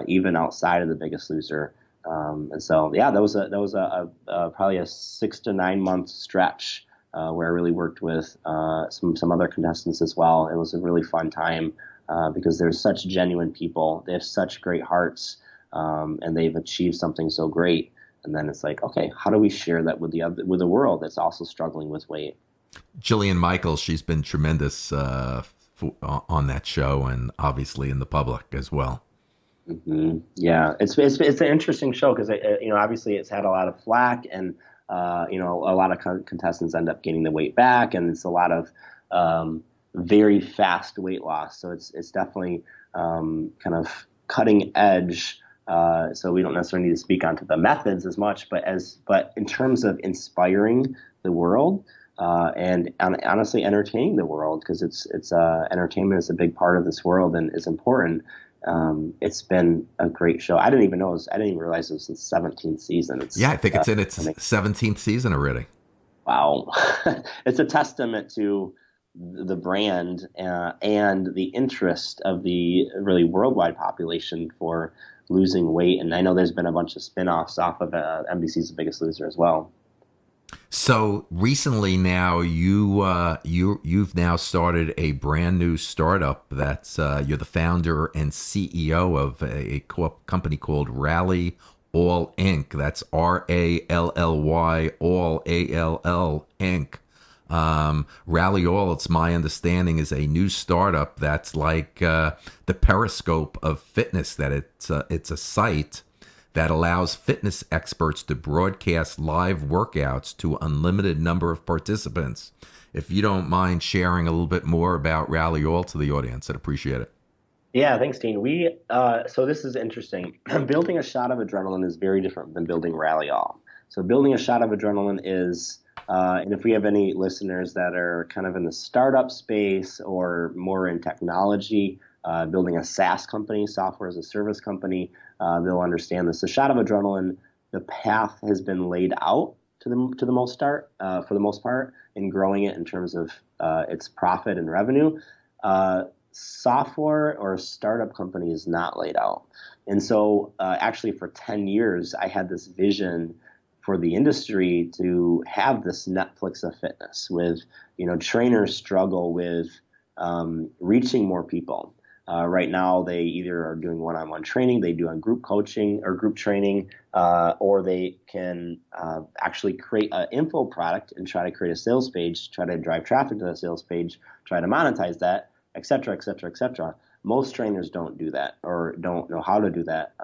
Even outside of The Biggest Loser. And so, yeah, that was a probably a 6 to 9 month stretch where I really worked with some other contestants as well. It was a really fun time because they're such genuine people. They have such great hearts, and they've achieved something so great. And then it's like, okay, how do we share that with the world that's also struggling with weight? Jillian Michaels, she's been tremendous on that show, and obviously in the public as well. Mm-hmm. Yeah, it's an interesting show because obviously it's had a lot of flack, and a lot of contestants end up getting the weight back, and it's a lot of very fast weight loss. So it's definitely kind of cutting edge. So we don't necessarily need to speak onto the methods as much, but in terms of inspiring the world. And honestly, entertaining the world, because it's entertainment is a big part of this world and is important. It's been a great show. I didn't even realize it was the 17th season. I think it's in its 17th season already. Wow. It's a testament to the brand and the interest of the really worldwide population for losing weight. And I know there's been a bunch of spin-offs off of NBC's The Biggest Loser as well. So recently now you've now started a brand new startup that's you're the founder and CEO of a company called Rally All Inc. That's RALLY All ALL Inc. Rally All, it's my understanding, is a new startup that's like the Periscope of fitness. That it's a site that allows fitness experts to broadcast live workouts to unlimited number of participants. If you don't mind sharing a little bit more about Rally All to the audience, I'd appreciate it. Yeah, thanks, Dean. So this is interesting. Building a shot of adrenaline is very different than building Rally All. So building a shot of adrenaline is, and if we have any listeners that are kind of in the startup space or more in technology, building a SaaS company, software as a service company, they'll understand this. The shot of adrenaline, the path has been laid out for the most part, in growing it in terms of its profit and revenue. Software or a startup company is not laid out. And so actually for 10 years, I had this vision for the industry to have this Netflix of fitness with, trainers struggle with reaching more people. Right now, they either are doing one-on-one training, they do on group coaching or group training, or they can actually create an info product and try to create a sales page, try to drive traffic to the sales page, try to monetize that, et cetera, et cetera, et cetera. Most trainers don't do that, or don't know how to do that,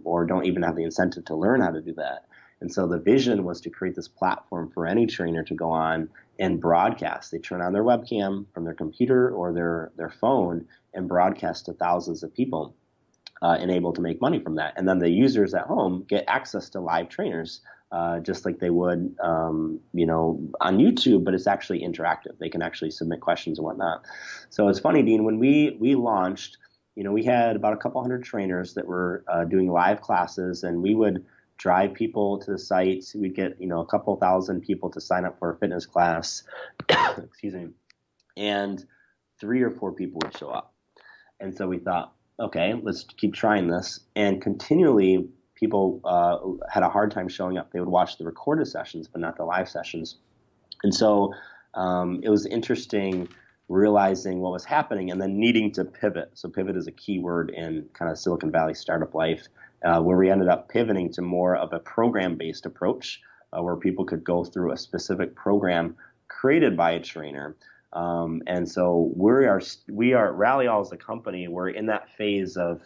or don't even have the incentive to learn how to do that. And so the vision was to create this platform for any trainer to go on and broadcast. They turn on their webcam from their computer or their phone and broadcast to thousands of people and able to make money from that. And then the users at home get access to live trainers just like they would, on YouTube, but it's actually interactive. They can actually submit questions and whatnot. So it's funny, Dean, when we launched, we had about a couple hundred trainers that were doing live classes, and we would drive people to the sites. We'd get, a couple thousand people to sign up for a fitness class, excuse me, and 3 or 4 people would show up. And so we thought, okay, let's keep trying this. And continually, people had a hard time showing up. They would watch the recorded sessions, but not the live sessions. And so it was interesting realizing what was happening and then needing to pivot. So pivot is a key word in kind of Silicon Valley startup life, where we ended up pivoting to more of a program-based approach, where people could go through a specific program created by a trainer. And so we are Rally All as a company. We're in that phase of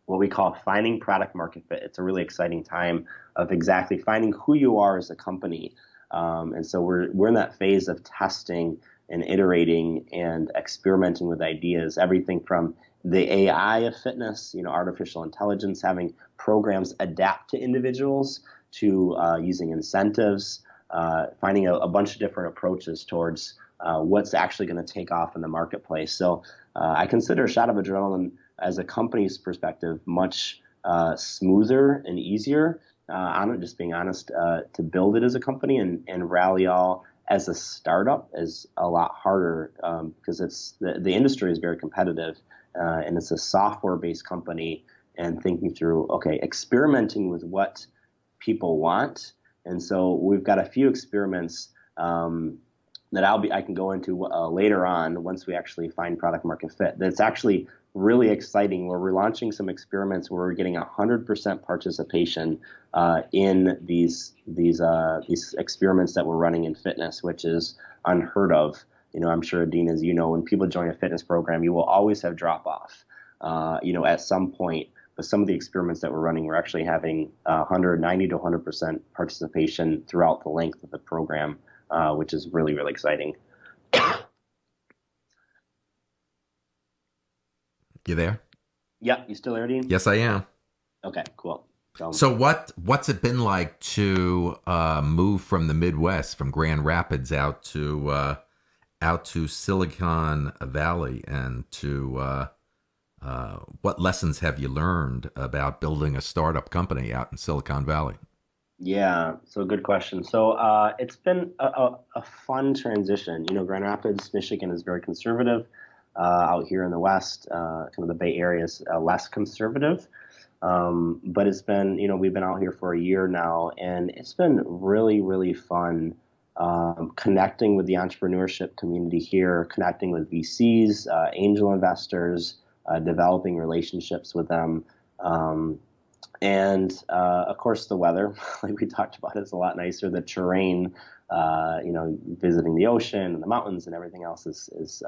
what we call finding product market fit. It's a really exciting time of exactly finding who you are as a company. And so we're in that phase of testing and iterating and experimenting with ideas, everything from the AI of fitness, artificial intelligence, having programs adapt to individuals, to using incentives, finding a bunch of different approaches towards what's actually going to take off in the marketplace. So I consider Shot of Adrenaline, as a company's perspective, much smoother and easier. I'm just being honest, to build it as a company, and Rally All as a startup is a lot harder because it's the industry is very competitive, and it's a software-based company, and thinking through, experimenting with what people want. And so we've got a few experiments that I can go into later on once we actually find product market fit. That's actually really exciting, where we're launching some experiments where we're getting 100% participation in these experiments that we're running in fitness, which is unheard of. I'm sure, Dean, as you know, when people join a fitness program, you will always have drop off, at some point. But some of the experiments that we're running, we're actually having 190 to 100% participation throughout the length of the program, which is really, really exciting. You there? Yeah, you still there, Dean? Yes, I am. Okay, cool. So what's it been like to move from the Midwest, from Grand Rapids out to Silicon Valley, and to what lessons have you learned about building a startup company out in Silicon Valley? Yeah, so good question. So it's been a fun transition. Grand Rapids, Michigan is very conservative. Out here in the West, kind of the Bay Area is less conservative. But it's been, we've been out here for a year now, and it's been really, really fun connecting with the entrepreneurship community here, connecting with VCs, angel investors, developing relationships with them. And of course, the weather, like we talked about, is a lot nicer. The terrain, visiting the ocean and the mountains and everything else is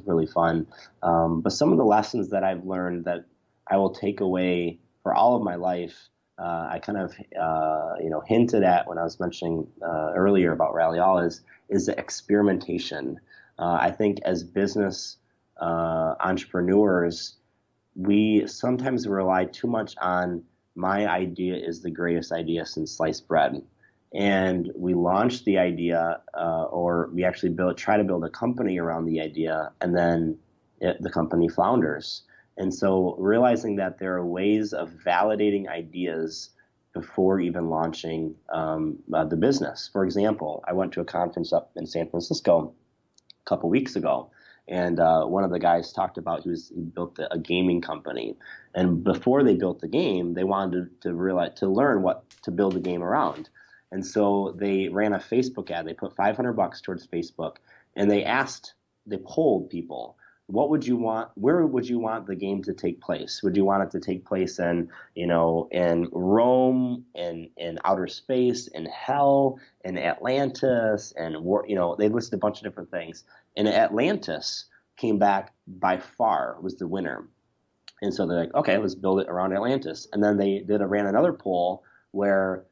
really fun. But some of the lessons that I've learned that I will take away for all of my life, I kind of hinted at when I was mentioning earlier about Rally All is the experimentation. I think as business entrepreneurs, we sometimes rely too much on my idea is the greatest idea since sliced bread. And we launched the idea, or we actually try to build a company around the idea, and then the company flounders. And so realizing that there are ways of validating ideas before even launching the business. For example, I went to a conference up in San Francisco a couple weeks ago, and one of the guys talked about he built a gaming company, and before they built the game, they wanted to learn what to build the game around. And so they ran a Facebook ad. They put $500 towards Facebook, and they polled people, what would you want? Where would you want the game to take place? Would you want it to take place in Rome, in outer space, in hell, in Atlantis, and they listed a bunch of different things. And Atlantis came back by far, was the winner. And so they're like, okay, let's build it around Atlantis. And then they ran another poll where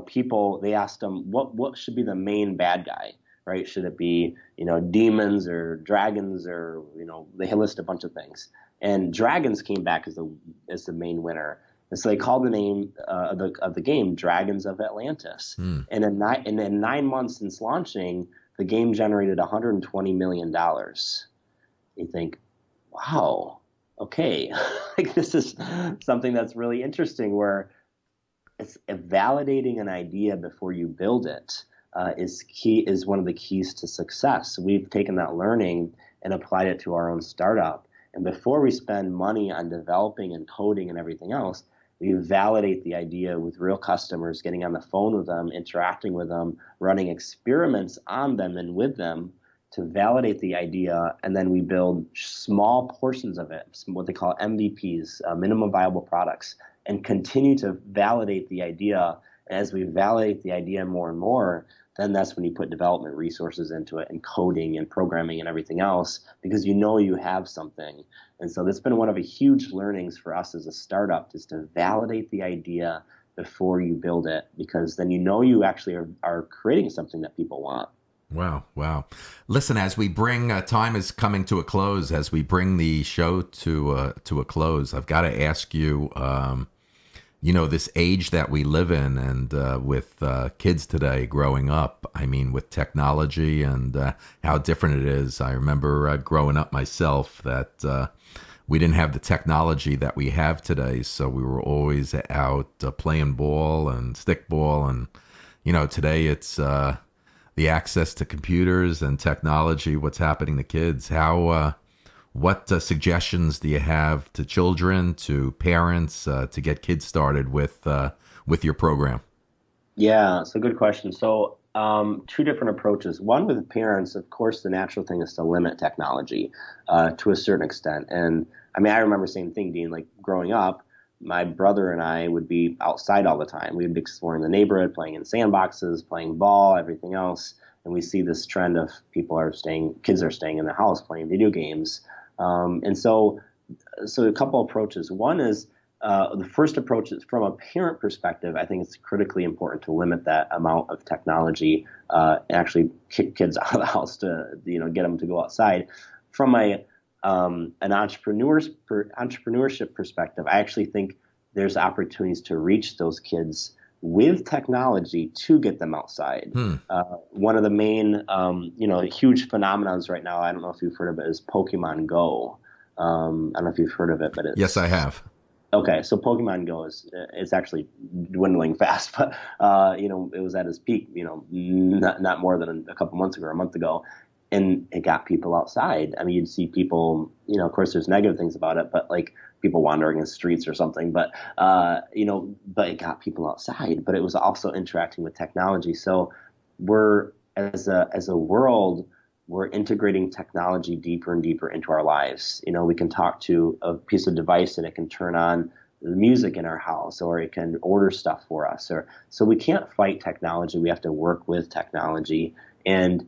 people, they asked them what should be the main bad guy, right? Should it be, demons or dragons, or, they list a bunch of things. And dragons came back as the main winner. And so they called the name of the game Dragons of Atlantis. And in 9 months since launching, the game generated $120 million. You think, wow, okay, like this is something that's really interesting, where it's validating an idea before you build it is one of the keys to success. We've taken that learning and applied it to our own startup. And before we spend money on developing and coding and everything else, we validate the idea with real customers, getting on the phone with them, interacting with them, running experiments on them and with them to validate the idea. And then we build small portions of it, what they call MVPs, minimum viable products, and continue to validate the idea. As we validate the idea more and more, then that's when you put development resources into it, and coding and programming and everything else, because you have something. And so that's been one of the huge learnings for us as a startup, is to validate the idea before you build it, because then you actually are creating something that people want. Wow. Listen, as we bring, time is coming to a close, as we bring the show to a close, I've got to ask you, this age that we live in, and with kids today growing up, with technology and how different it is. I remember growing up myself that we didn't have the technology that we have today, so we were always out playing ball and stickball. And, today it's the access to computers and technology, what's happening to kids. What suggestions do you have to children, to parents, to get kids started with your program? Yeah, it's a good question. So two different approaches. One, with parents, of course, the natural thing is to limit technology to a certain extent. And I remember the same thing, Dean, like growing up, my brother and I would be outside all the time. We'd be exploring the neighborhood, playing in sandboxes, playing ball, everything else. And we see this trend of kids are staying in the house playing video games. And so a couple approaches. One is the first approach is from a parent perspective. I think it's critically important to limit that amount of technology, and actually kick kids out of the house to get them to go outside. From an entrepreneurship perspective, I actually think there's opportunities to reach those kids with technology to get them outside. One of the main, huge phenomenons right now, I don't know if you've heard of it, is Pokemon Go. I don't know if you've heard of it, but yes, I have. Okay, so Pokemon Go is actually dwindling fast, but it was at its peak, not more than a couple months ago or a month ago, and it got people outside. You'd see people, of course, there's negative things about it, but like people wandering in the streets or something, but but it got people outside. But it was also interacting with technology. So we're as a world, we're integrating technology deeper and deeper into our lives. We can talk to a piece of device and it can turn on the music in our house, or it can order stuff for us. So we can't fight technology. We have to work with technology and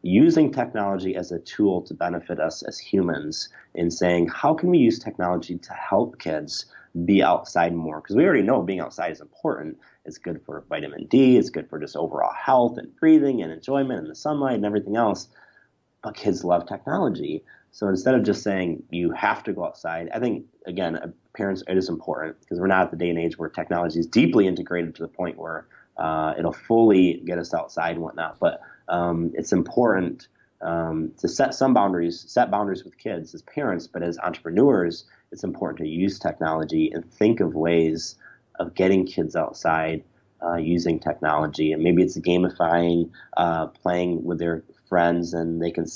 using technology as a tool to benefit us as humans, in saying, how can we use technology to help kids be outside more? Because we already know being outside is important. It's good for vitamin D. It's good for just overall health and breathing and enjoyment and the sunlight and everything else. But kids love technology. So instead of just saying you have to go outside, I think, again, parents, it is important, because we're not at the day and age where technology is deeply integrated to the point where it'll fully get us outside and whatnot. But it's important to set boundaries with kids as parents, but as entrepreneurs, it's important to use technology and think of ways of getting kids outside using technology. And maybe it's gamifying, playing with their friends, and they can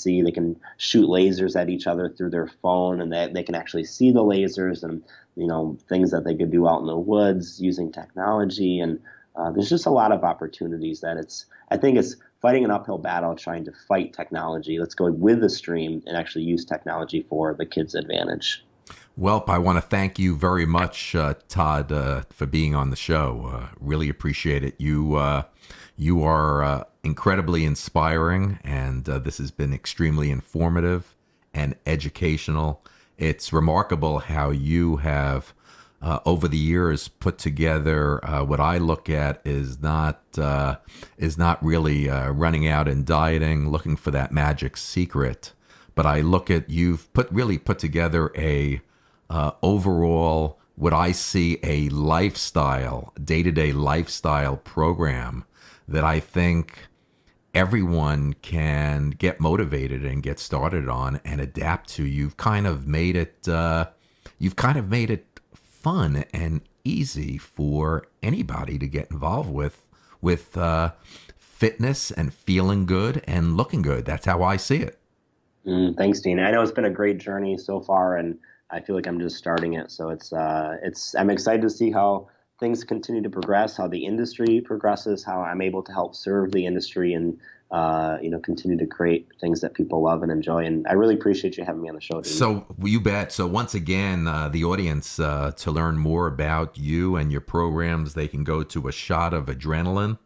shoot lasers at each other through their phone, and they can actually see the lasers, and things that they could do out in the woods using technology. And there's just a lot of opportunities that I think it's fighting an uphill battle trying to fight technology. Let's go with the stream and actually use technology for the kids' advantage. Well, I want to thank you very much, Todd, for being on the show. Really appreciate it. You are incredibly inspiring, and this has been extremely informative and educational. It's remarkable how you have over the years put together what I look at is not really running out and dieting, looking for that magic secret. But I look at you've put together a overall, what I see, a lifestyle, day-to-day lifestyle program that I think everyone can get motivated and get started on and adapt to. You've kind of made it fun and easy for anybody to get involved with fitness and feeling good and looking good. That's how I see it. Thanks, Dean. I know it's been a great journey so far, and I feel like I'm just starting it. So I'm excited to see how things continue to progress, how the industry progresses, how I'm able to help serve the industry and, continue to create things that people love and enjoy. And I really appreciate you having me on the show, Dean. So you bet. So once again, the audience, to learn more about you and your programs, they can go to A Shot of Adrenaline.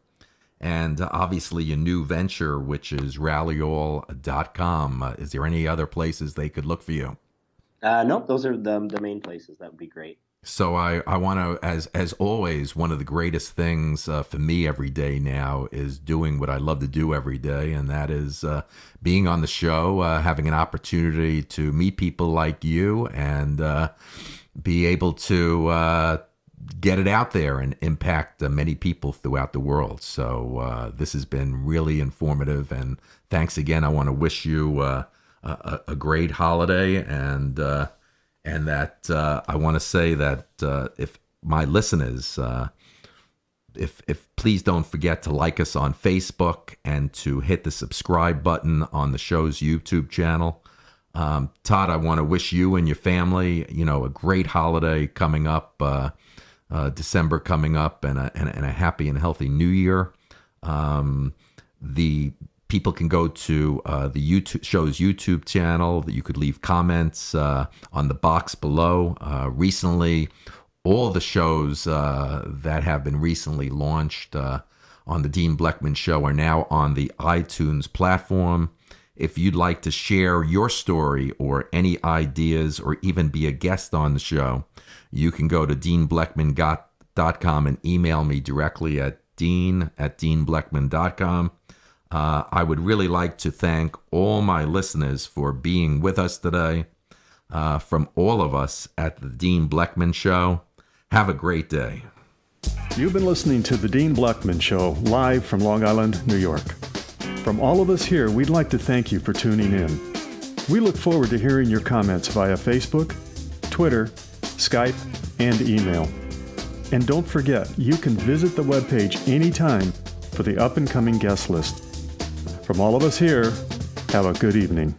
And obviously your new venture, which is rallyall.com. Is there any other places they could look for you? Nope, those are the main places. That would be great. So I want to, as always, one of the greatest things for me every day now is doing what I love to do every day, and that is being on the show, having an opportunity to meet people like you and be able to get it out there and impact many people throughout the world. So this has been really informative, and thanks again. I want to wish you a great holiday, and that I want to say that if my listeners, if please don't forget to like us on Facebook and to hit the subscribe button on the show's YouTube channel. Todd, I want to wish you and your family, a great holiday coming up. December coming up, and a happy and healthy new year. The people can go to the show's YouTube channel, that you could leave comments on the box below. Recently, all the shows that have been recently launched on the Dean Bleckman Show are now on the iTunes platform. If you'd like to share your story or any ideas or even be a guest on the show, you can go to deanbleckman.com and email me directly at dean@deanbleckman.com. I would really like to thank all my listeners for being with us today. From all of us at the Dean Bleckman Show, have a great day. You've been listening to the Dean Bleckman Show, live from Long Island, New York. From all of us here, we'd like to thank you for tuning in. We look forward to hearing your comments via Facebook, Twitter, Skype, and email. And don't forget, you can visit the webpage anytime for the up-and-coming guest list. From all of us here, have a good evening.